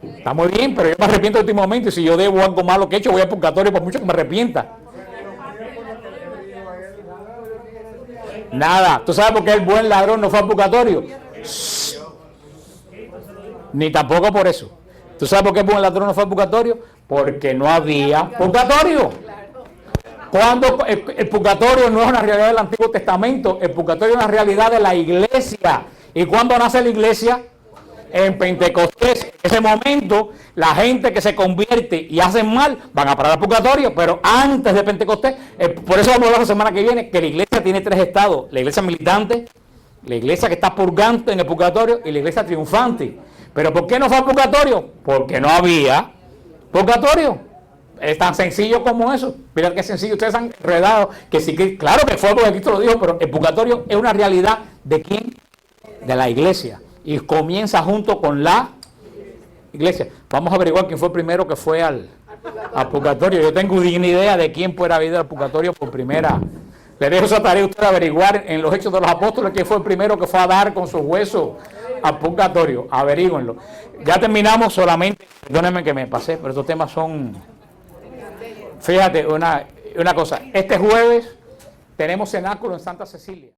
Está muy bien, pero yo me arrepiento en el último momento y si yo debo algo malo que he hecho, voy al purgatorio por mucho que me arrepienta. Nada. ¿Tú sabes por qué el buen ladrón no fue al purgatorio? Ni tampoco por eso. ¿Tú sabes por qué el buen ladrón no fue al purgatorio? Porque no había purgatorio. Cuando el purgatorio no es una realidad del Antiguo Testamento, el purgatorio es una realidad de la iglesia. ¿Y cuándo nace la iglesia? En Pentecostés. En ese momento, la gente que se convierte y hacen mal van a parar al purgatorio, pero antes de Pentecostés, por eso vamos a hablar la semana que viene, que la iglesia tiene 3 estados: la iglesia militante, la iglesia que está purgante en el purgatorio y la iglesia triunfante. ¿Pero por qué no fue al purgatorio? Porque no había purgatorio. Es tan sencillo como eso. Mira qué sencillo, ustedes han enredado, que sí, que claro que fue porque Cristo lo dijo, pero el purgatorio es una realidad ¿de quién? De la iglesia. Y comienza junto con la iglesia. Vamos a averiguar quién fue el primero que fue al purgatorio. Yo tengo una idea de quién puede haber ido al purgatorio por primera. Le dejo esa tarea a usted averiguar en los Hechos de los Apóstoles quién fue el primero que fue a dar con sus huesos al purgatorio. Averígüenlo. Ya terminamos solamente. Perdónenme que me pasé, pero estos temas son. Fíjate, una cosa. Este jueves tenemos cenáculo en Santa Cecilia.